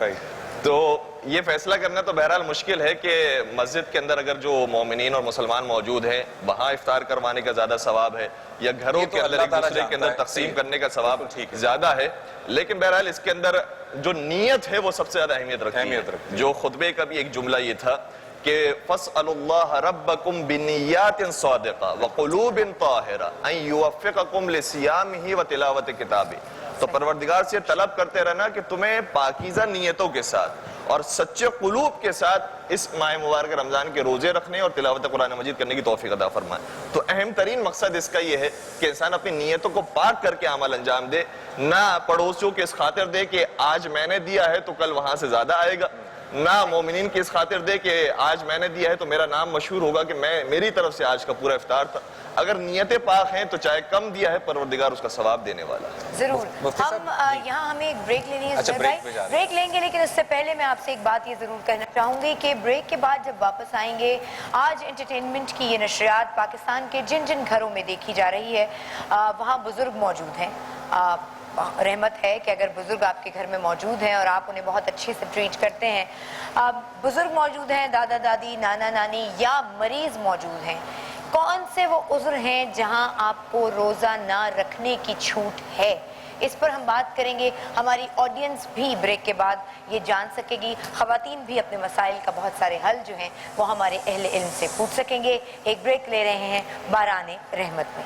تو یہ فیصلہ کرنا تو بہرحال مشکل ہے کہ مسجد کے اندر اگر جو مومنین اور مسلمان موجود ہیں وہاں افطار کروانے کا زیادہ ثواب ہے یا گھروں کے اندر ایک دوسرے کے اندر تقسیم کرنے کا ثواب زیادہ ہے. لیکن بہرحال اس کے اندر جو نیت ہے وہ سب سے زیادہ اہمیت رکھتی ہے. جو خطبے کا بھی ایک جملہ یہ تھا کہ فَاسْأَلُوا اللَّهَ رَبَّكُمْ بِنِيَّاتٍ صَادِقَةٍ وَقُلُوبٍ طَاهِرَةٍ أَن يُوَفِّقَكُمْ لِصِيَامِهِ وَتِلَاوَةِ كِتَابِهِ. تو پروردگار سے طلب کرتے رہنا کہ تمہیں پاکیزہ نیتوں کے ساتھ اور سچے قلوب کے ساتھ اس ماہ مبارک رمضان کے روزے رکھنے اور تلاوت قرآن مجید کرنے کی توفیق عطا فرمائے. تو اہم ترین مقصد اس کا یہ ہے کہ انسان اپنی نیتوں کو پاک کر کے عمل انجام دے, نہ پڑوسیوں کے اس خاطر دے کہ آج میں نے دیا ہے تو کل وہاں سے زیادہ آئے گا, نہ مومنین کی اس خاطر دے کہ آج میں نے دیا ہے تو میرا نام مشہور ہوگا کہ میری طرف سے آج کا پورا افطار تھا. اگر نیتیں پاک ہیں تو چاہے کم دیا ہے پروردگار اس کا ثواب دینے والا. ضرور. ہم یہاں ہمیں ایک بریک لینی ہے, بریک لیں گے, لیکن اس سے پہلے میں آپ سے ایک بات یہ ضرور کہنا چاہوں گی کہ بریک کے بعد جب واپس آئیں گے, آج انٹرٹینمنٹ کی یہ نشریات پاکستان کے جن جن گھروں میں دیکھی جا رہی ہے وہاں بزرگ موجود ہیں. رحمت ہے کہ اگر بزرگ آپ کے گھر میں موجود ہیں اور آپ انہیں بہت اچھے سے ٹریٹ کرتے ہیں. بزرگ موجود ہیں, دادا دادی, نانا نانی یا مریض موجود ہیں. کون سے وہ عذر ہیں جہاں آپ کو روزہ نہ رکھنے کی چھوٹ ہے؟ اس پر ہم بات کریں گے. ہماری آڈینس بھی بریک کے بعد یہ جان سکے گی. خواتین بھی اپنے مسائل کا بہت سارے حل جو ہیں وہ ہمارے اہل علم سے پوچھ سکیں گے. ایک بریک لے رہے ہیں باران رحمت میں.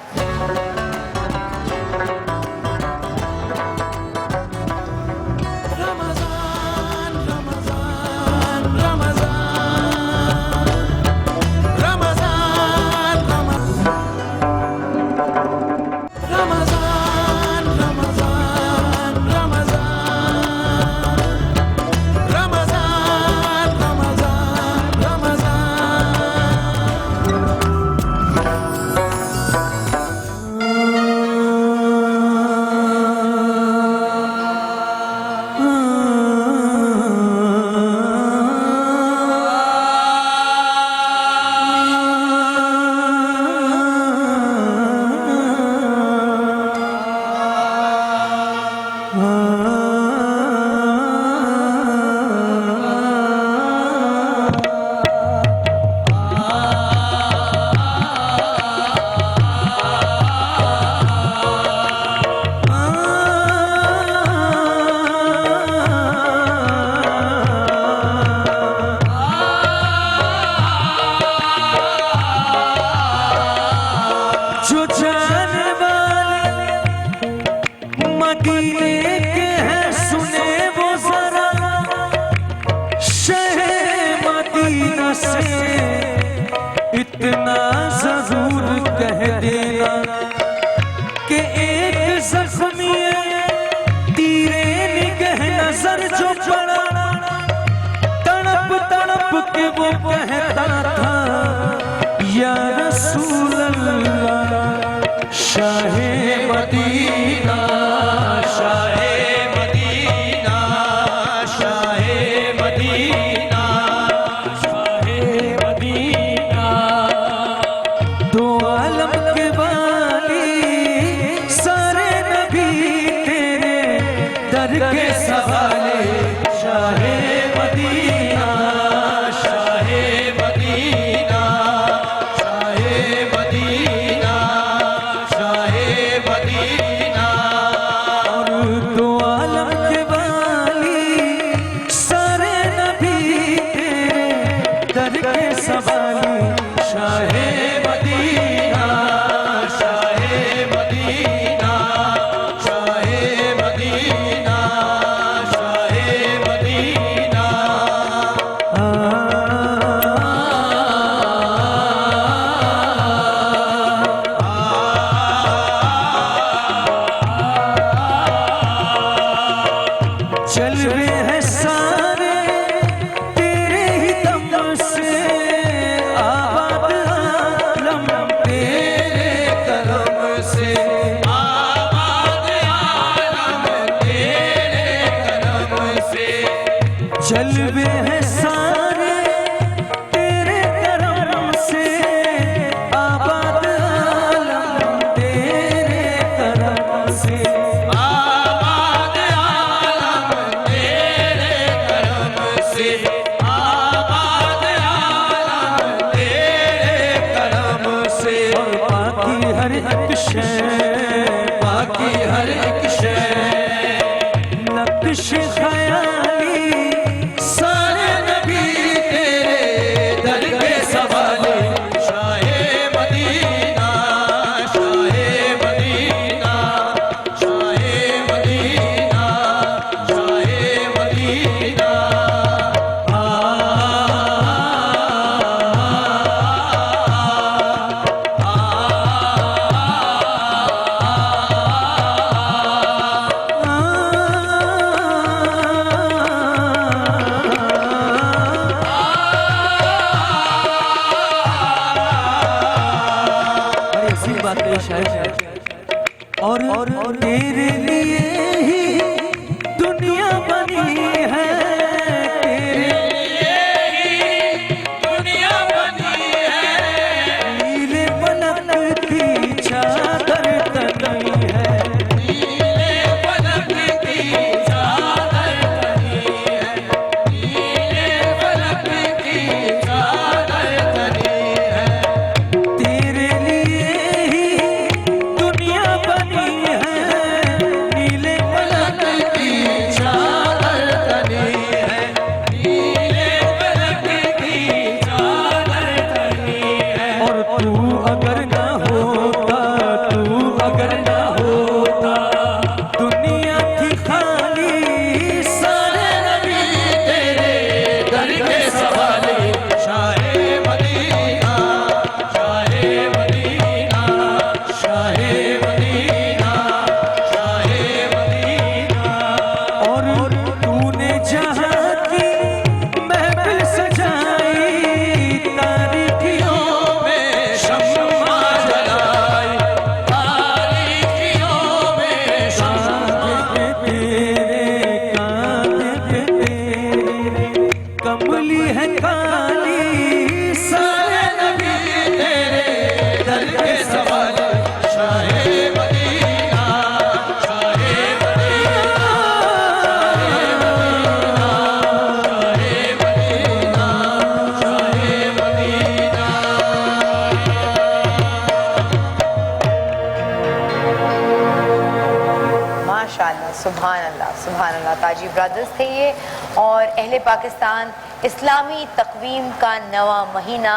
ماشاءاللہ، سبحان اللہ سبحان اللہ. تاجی برادرز تھے یہ، اور اہل پاکستان اسلامی تقویم کا نواں مہینہ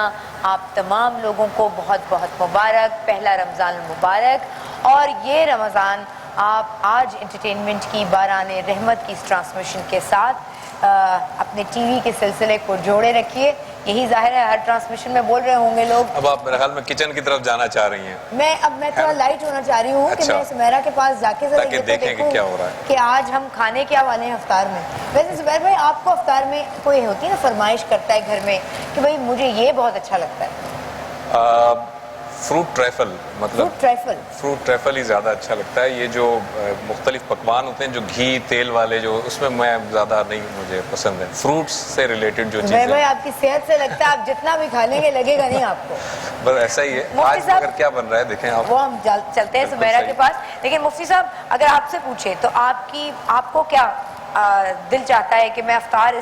آپ تمام لوگوں کو بہت بہت مبارک، پہلا رمضان المبارک. اور یہ رمضان آپ آج انٹرٹینمنٹ کی باران رحمت کی اس ٹرانسمیشن کے ساتھ اپنے ٹی وی کے سلسلے کو جوڑے رکھیے. یہی ظاہر ہے ہر ٹرانسمیشن میں بول رہے ہوں گے لوگ. اب آپ میرے خیال میں کچن کی طرف جانا چاہ رہی ہیں. میں تھوڑا لائٹ ہونا چاہ رہی ہوں کہ میں سمیرہ کے پاس جا کے ذرا دیکھیں کہ کیا ہو رہا ہے کہ آج ہم کھانے کیا والے ہیں افطار میں. ویسے زبیر بھائی آپ کو افطار میں کوئی ہوتی ہے نا فرمائش کرتا ہے گھر میں کہ بھائی مجھے یہ بہت اچھا لگتا ہے؟ فروٹ ٹریفل، مطلب فروٹ ٹریفل ہی زیادہ اچھا لگتا ہے. یہ جو مختلف پکوان ہوتے ہیں جو گھی تیل والے، جو اس میں میں زیادہ نہیں مجھے پسند ہے. فروٹس سے ریلیٹڈ جو چیزیں. بھائی آپ کی صحت سے لگتا ہے آپ جتنا بھی کھا لیں گے لگے گا نہیں آپ کو. بس ایسا ہی ہے. آج اگر کیا بن رہا ہے دیکھیں آپ. وہ ہم چلتے ہیں سمیرہ کے پاس. لیکن مفتی صاحب اگر آپ سے پوچھے تو آپ کو کیا دل چاہتا ہے کہ میں افطار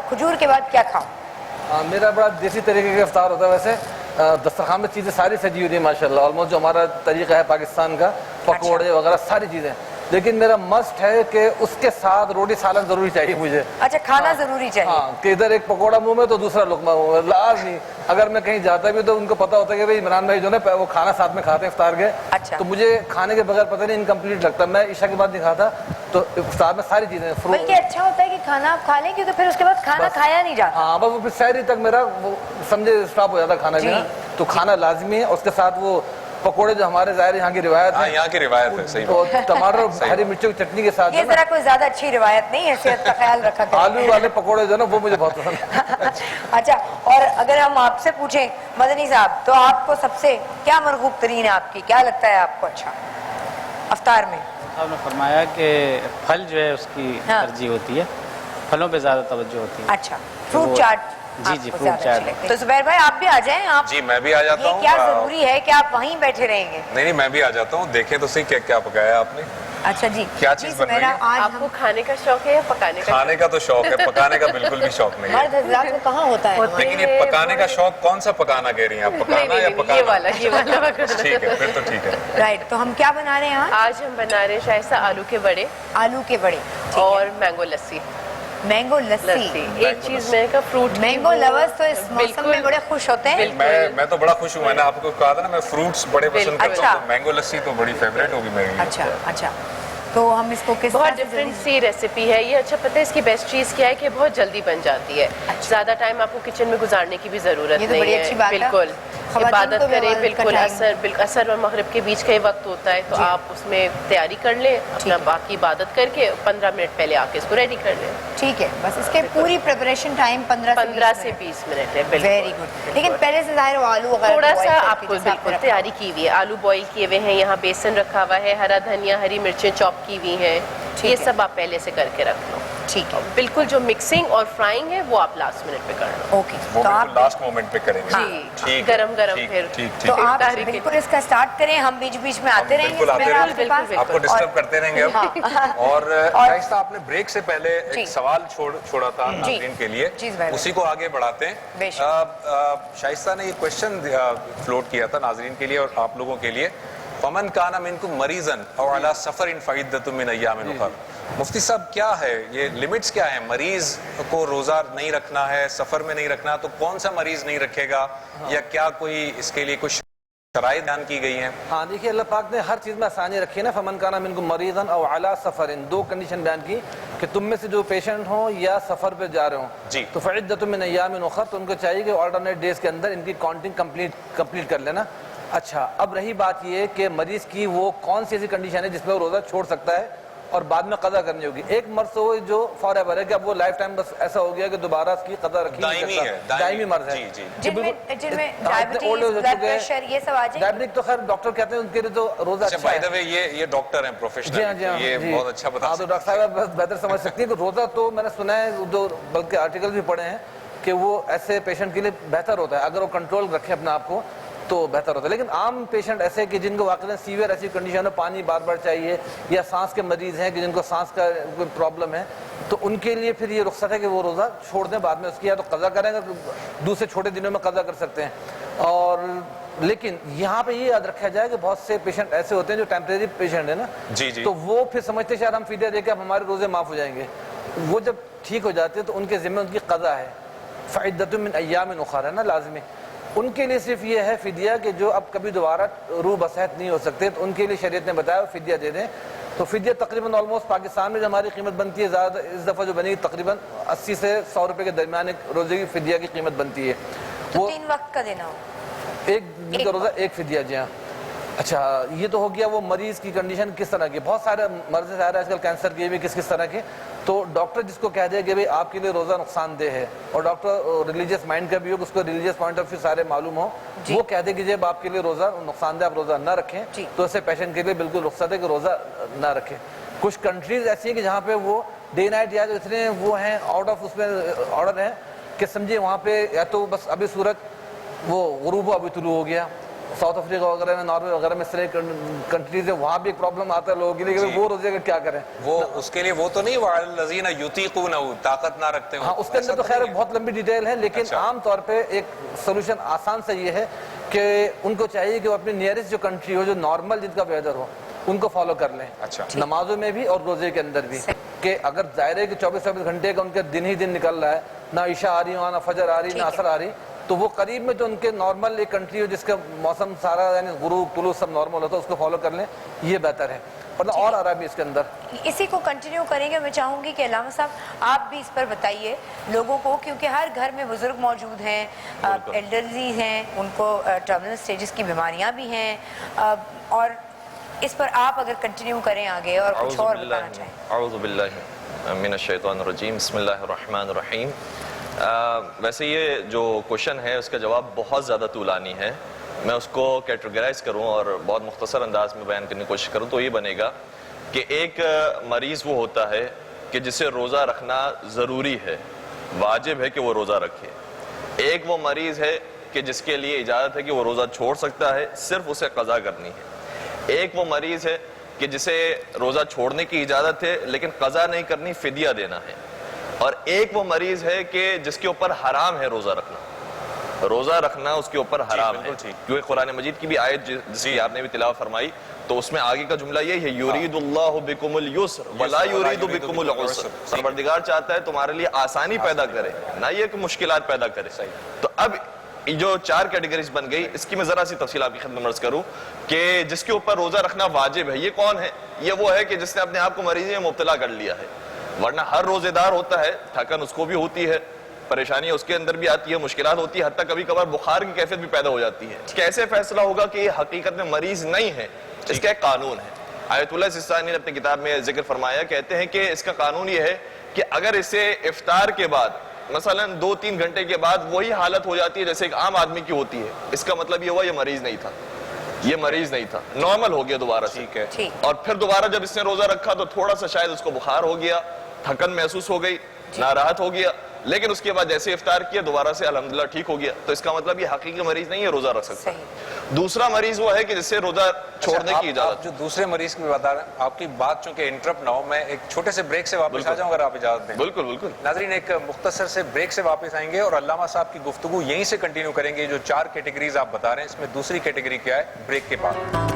کھجور کے بعد کیا کھاؤں؟ میرا بڑا دیسی طریقے کا افطار ہوتا ہے. ویسے دسترخوان میں چیزیں ساری سجی ہوتی ہیں ماشاءاللہ، آلموسٹ جو ہمارا طریقہ ہے پاکستان کا، پکوڑے وغیرہ ساری چیزیں. لیکن میرا مسٹ ہے کہ اس کے ساتھ روٹی سالن ضروری چاہیے مجھے. اچھا کھانا ضروری چاہیے. ہاں کہ ادھر ایک پکوڑا منہ میں تو دوسرا لقمہ منہ میں لازمی. اگر میں کہیں جاتا بھی تو ان کو پتا ہوتا ہے کہ بھائی عمران بھائی جو ہے وہ کھانا ساتھ میں کھاتے ہیں افطار کے. اچھا. تو مجھے کھانے کے بغیر پتہ نہیں انکمپلیٹ لگتا. میں عشاء کے بعد نہیں کھاتا تو افطار میں ساری چیزیں. بلکہ اچھا ہوتا ہے کہ کھانا آپ کھا لیں کیونکہ پھر اس کے بعد کھانا کھایا نہیں جاتا. ہاں بس وہ پھر سحری تک میرا وہ سمجھے اسٹاپ ہو جاتا کھانا پینا. تو کھانا لازمی ہے. اس کے ساتھ وہ پکوڑے جو ہمارے ظاہر یہاں کی روایت ہے. یہاں کی روایت ہے. صحیح. تو ٹماٹر ہری مرچوں کی چٹنی کے ساتھ یہ ذرا کوئی زیادہ اچھی روایت نہیں ہے، صحت کا خیال رکھا کریں. آلو والے پکوڑے جو ہے نا وہ مجھے بہت پسند ہے. اچھا اور اگر ہم آپ سے پوچھیں مدنی صاحب تو آپ کو سب سے کیا مرغوب ترین ہے آپ کی، کیا لگتا ہے آپ کو اچھا افطار میں؟ آپ نے فرمایا کہ پھل جو ہے اس کی ترجیح ہوتی ہے، پھلوں پہ زیادہ توجہ ہوتی ہے. اچھا فروٹ چاٹ. جی فروٹ چاٹ. تو زبیر بھائی آپ بھی آ جائیں. آپ جی میں بھی آ جاتا ہوں. کیا ضروری ہے کہ آپ وہیں بیٹھے رہیں گے؟ نہیں میں بھی آ جاتا ہوں. دیکھیں تو صحیح کیا پکایا آپ نے. اچھا جی کیا چیز بن رہی ہے؟ آپ کو کھانے کا شوق ہے یا پکانے کا؟ کھانے کا تو شوق ہے، پکانے کا بالکل بھی شوق نہیں ہے. مرد حضرات کو کہاں ہوتا ہے. لیکن یہ پکانے کا شوق کون سا پکانا کہہ رہی ہیں آپ؟ پکانا یا پکانا؟ یہ والا ٹھیک ہے پھر تو ٹھیک ہے. رائٹ. تو ہم کیا بنا رہے ہیں آج؟ ہم بنا رہے ہیں شائستہ آلو کے بڑے. آلو کے بڑے اور مینگو لسی. مینگو لسی. ایک چیز میں کا فروٹ. مینگو لورز تو اس موسم میں بڑے خوش ہوتے ہیں. میں تو بڑا خوش ہوں. میں نے آپ کو کہا تھا نا میں فروٹس بڑے پسند کرتا ہوں. مینگو لسی تو بڑی فیوریٹ ہوگی میری. اچھا تو ہم اس کو کس بہت ڈفرینٹ سی ریسیپی ہے یہ. اچھا پتہ ہے اس کی بیسٹ چیز کیا ہے کہ بہت جلدی بن جاتی ہے. زیادہ ٹائم آپ کو کچن میں گزارنے کی بھی ضرورت نہیں ہے. بالکل عبادت کریں. بالکل اثر اور مغرب کے بیچ کا ہی وقت ہوتا ہے تو آپ اس میں تیاری کر لیں اپنا باقی عبادت کر کے 15 منٹ پہلے آ کے اس کو ریڈی کر لیں. ٹھیک ہے. بس اس کے پوری پریپریشن ٹائم 15 سے 20 منٹ ہے. Very good. لیکن پہلے سے ظاہر آلو وغیرہ تھوڑا سا آپ کو بالکل تیاری کی ہوئی ہے. آلو بوائل کیے ہوئے ہیں. یہاں بیسن رکھا ہوا ہے. ہرا دھنیا ہری مرچیں چاپ کی ہوئی ہیں. یہ سب آپ پہلے سے کر کے رکھ لو. ٹھیک ہے. بالکل جو مکسنگ اور فرائنگ ہے وہ آپ لاسٹ منٹ پہ کر لو. اوکے. تو آپ لاسٹ مومنٹ پہ کریں گے. جی گرم پھر تو آپ بالکل اس کا سٹارٹ کریں. ہم بیچ بیچ میں آتے رہیں گے. آپ کو ڈسٹرب کرتے رہیں گے. اور شائستہ آپ نے بریک سے پہلے ایک سوال چھوڑا تھا ناظرین کے لیے، اسی کو آگے بڑھاتے ہیں. شائستہ نے یہ کوشچن فلوٹ کیا تھا ناظرین کے لیے اور آپ لوگوں کے لیے. فمن کان منکم مریضا او علی سفر فعدۃ من ایام اخر. مفتی صاحب کیا ہے یہ لمٹس کیا ہیں؟ مریض کو روزہ نہیں رکھنا ہے، سفر میں نہیں رکھنا، تو کون سا مریض نہیں رکھے گا یا کیا کوئی اس کے لیے کچھ شرائط بیان کی گئی ہیں؟ ہاں دیکھیے اللہ پاک نے ہر چیز میں آسانی رکھی ہے نا. فمن کان منکم مریضا او علی سفر، دو کنڈیشن بیان کی کہ تم میں سے جو پیشنٹ ہوں یا سفر پہ جا رہے ہوں جی تو فعدۃ من ایام اخر، تو ان کو چاہیے کہ آلٹرنیٹ ڈیز کے اندر ان کی کاؤنٹنگ کمپلیٹ کر لینا. اچھا اب رہی بات یہ کہ مریض کی وہ کون سی ایسی کنڈیشن ہے جس میں وہ روزہ چھوڑ سکتا ہے اور بعد میں قضا کرنی ہوگی. ایک مرض تو وہ جو فار ایور ہے کہ اب وہ لائف ٹائم بس ایسا ہو گیا کہ دوبارہ اس کی قضا رکھی نہیں سکتا. دائمی مرض ہے جن میں ڈائبٹیز، بلڈ پریشر یہ سب آ جائے. ڈائبٹک تو خیر ڈاکٹر کہتے ہیں ان کے لیے تو روزہ اچھا ہے. بائی دی وے یہ ڈاکٹر ہیں پروفیشنل، یہ بہت اچھا بتا سکتے ہیں. تو ڈاکٹر صاحب بہتر سمجھ سکتی ہیں کہ روزہ تو میں نے سنا ہے جو بلکہ آرٹیکل بھی پڑھے ہیں کہ وہ ایسے پیشنٹ کے لیے بہتر ہوتا ہے اگر وہ کنٹرول رکھے اپنے آپ کو تو بہتر ہوتا ہے. لیکن عام پیشنٹ ایسے کہ جن کو واقعی سیویئر ایسی کنڈیشن ہے، پانی بار بار چاہیے، یا سانس کے مریض ہیں کہ جن کو سانس کا کوئی پرابلم ہے، تو ان کے لیے پھر یہ رخصت ہے کہ وہ روزہ چھوڑ دیں. بعد میں اس کی یا تو قضا کریں گے، دوسرے چھوٹے دنوں میں قضا کر سکتے ہیں. اور لیکن یہاں پہ یہ یاد رکھا جائے کہ بہت سے پیشنٹ ایسے ہوتے ہیں جو ٹیمپریری پیشنٹ ہیں نا جی جی، تو وہ پھر سمجھتے ہیں شاید ہم فدیہ دے کے اب ہمارے روزے معاف ہو جائیں گے. وہ جب ٹھیک ہو جاتے ہیں تو ان کے ذمہ ان کی قضا ہے. فعدۃ من ایام اخر ہے نا لازمی. ان کے لیے صرف یہ ہے فدیہ کہ جو اب کبھی دوبارہ روح بصحت نہیں ہو سکتے تو ان کے لیے شریعت نے بتایا فدیہ دے دیں. تو فدیہ تقریباً آلموسٹ پاکستان میں جو ہماری قیمت بنتی ہے زیادہ اس دفعہ جو بنی تقریباً 80 سے 100 روپے کے درمیان ایک روزے کی فدیہ کی قیمت بنتی ہے. وہ 3 وقت کا دینا ہو, ایک دن کا روزہ ایک فدیہ. جی ہاں. اچھا یہ تو ہو گیا وہ مریض کی کنڈیشن کس طرح کی. بہت سارے مرض آ رہے ہیں آج کل کینسر کے بھی کس طرح کے. تو ڈاکٹر جس کو کہہ دے کہ بھائی آپ کے لیے روزہ نقصان دہ ہے, اور ڈاکٹر ریلیجیس مائنڈ کا بھی ہو کہ اس کو ریلیجیس پوائنٹ آف ویو سارے معلوم ہو, وہ کہہ دے کہ جب آپ کے لیے روزہ نقصان دہ آپ روزہ نہ رکھیں تو ایسے پیشنٹ کے لیے بالکل رخصت ہے کہ روزہ نہ رکھیں. کچھ کنٹریز ایسی ہیں کہ جہاں پہ وہ ے نائٹ یا اتنے وہ ہیں آؤٹ آف اس میں آرڈر ہیں کہ سمجھے وہاں پہ یا تو بس ابھی سورج وہ غروب ابھی طلوع ہو گیا. ساؤتھ افریقہ وغیرہ میں, ناروے وغیرہ میں اس طرح کنٹریز ہے, وہاں بھی ایک پرابلم آتا ہے لوگوں کے لیے کہ وہ روزے کا کیا کریں. وہ اس کے لیے وہ تو نہیں وَالَّذِينَ يُطِيقُونَهُ طاقت نہ رکھتے ہاں اس کے اندر تو خیر بہت لمبی ڈیٹیل ہے, لیکن عام طور پہ ایک سولوشن آسان سے یہ ہے کہ ان کو چاہیے کہ وہ اپنی نیئرسٹ جو کنٹری ہو جو نارمل جن کا ویدر ہو ان کو فالو کر لیں. اچھا نمازوں میں بھی اور روزے کے اندر بھی, کہ اگر ظاہر ہے کہ 24 گھنٹے کا ان کے دن ہی دن نکل رہا ہے, نہ عشاء آ رہی ہو نہ فجر آ رہی نہ عصر آ رہی, تو وہ قریب میں جو ان کے نارمل ایک کنٹری ہو جس کا موسم سارا یعنی غروب طلوع سب نارمل ہوتا ہے اس کو فالو کر لیں, یہ بہتر ہے. مطلب اور آ رہا بھی اس کے اندر اسی کو کنٹینیو کریں گے. میں چاہوں گی کہ علامہ صاحب آپ بھی اس پر بتائیے لوگوں کو, کیونکہ ہر گھر میں بزرگ موجود ہیں, ایلڈرلی ہیں, ان کو ٹرمینل سٹیجز کی بیماریاں بھی ہیں, اور اس پر آپ اگر کنٹینیو کریں آگے اور کچھ اور بتانا چاہیں. اعوذ باللہ من الشیطان الرجیم, بسم اللہ الرحمن الرحیم. ویسے یہ جو کوشچن ہے اس کا جواب بہت زیادہ طولانی ہے. میں اس کو کیٹیگرائز کروں اور بہت مختصر انداز میں بیان کرنے کی کوشش کروں تو یہ بنے گا کہ ایک مریض وہ ہوتا ہے کہ جسے روزہ رکھنا ضروری ہے, واجب ہے کہ وہ روزہ رکھے. ایک وہ مریض ہے کہ جس کے لیے اجازت ہے کہ وہ روزہ چھوڑ سکتا ہے, صرف اسے قضا کرنی ہے. ایک وہ مریض ہے کہ جسے روزہ چھوڑنے کی اجازت ہے لیکن قضا نہیں کرنی, فدیہ دینا ہے. اور ایک وہ مریض ہے کہ جس کے اوپر حرام ہے روزہ رکھنا, روزہ رکھنا اس کے اوپر حرام ہے. کیونکہ قرآن مجید کی بھی آیت جس کی آپ نے بھی تلاوت فرمائی تو اس میں آگے کا جملہ یہی ہے, یرید اللہ بکم اليسر ولا یرید بکم العسر. پروردگار چاہتا ہے تمہارے لیے آسانی پیدا کرے, نہ یہ کہ مشکلات پیدا کرے. تو اب جو 4 کیٹیگریز بن گئی, اس کی میں ذرا سی تفصیل آپ کی خدمت میں عرض کروں کہ جس کے اوپر روزہ رکھنا واجب ہے, یہ کون ہے؟ یہ وہ ہے کہ جس نے اپنے آپ کو مریضی میں مبتلا کر لیا ہے. ورنہ ہر روزے دار ہوتا ہے, تھکن اس کو بھی ہوتی ہے, پریشانی اس کے اندر بھی آتی ہے, مشکلات ہوتی ہے, حتیٰ کبھی کبھار بخار کی کیفیت بھی پیدا ہو جاتی ہے. کیسے فیصلہ ہوگا کہ یہ حقیقت میں مریض نہیں ہے؟ اس کا ایک قانون ہے. آیت اللہ سستانی نے اپنی کتاب میں ذکر فرمایا, کہتے ہیں کہ اس کا قانون یہ ہے کہ اگر اسے افطار کے بعد مثلا 2-3 گھنٹے کے بعد وہی حالت ہو جاتی ہے جیسے ایک عام آدمی کی ہوتی ہے, اس کا مطلب یہ ہوا یہ مریض نہیں تھا, یہ مریض نہیں تھا, نارمل ہو گیا دوبارہ سے. اور پھر دوبارہ جب اس نے روزہ رکھا تو تھوڑا سا شاید اس کو بخار ہو گیا, تھکن محسوس ہو گئی, ناراحت ہو گیا, لیکن اس کے بعد جیسے افطار کیا دوبارہ سے الحمدللہ ٹھیک ہو گیا. تو اس کا مطلب یہ حقیقی مریض نہیں ہے, روزہ رکھ سکتا ہے. دوسرا مریض وہ ہے کہ جس سے روزہ چھوڑنے کی اجازت. جو دوسرے مریض کی بتا رہے ہیں, آپ کی بات چونکہ انٹرپٹ نہ ہو, میں ایک چھوٹے سے بریک سے واپس آ جاؤں اگر آپ اجازت دیں. بالکل بالکل. ناظرین ایک مختصر سے بریک سے واپس آئیں گے اور علامہ صاحب کی گفتگو یہیں سے کنٹینیو کریں گے. جو 4 کیٹیگریز آپ بتا رہے ہیں اس میں دوسری کیٹیگری کیا ہے, بریک کے بعد.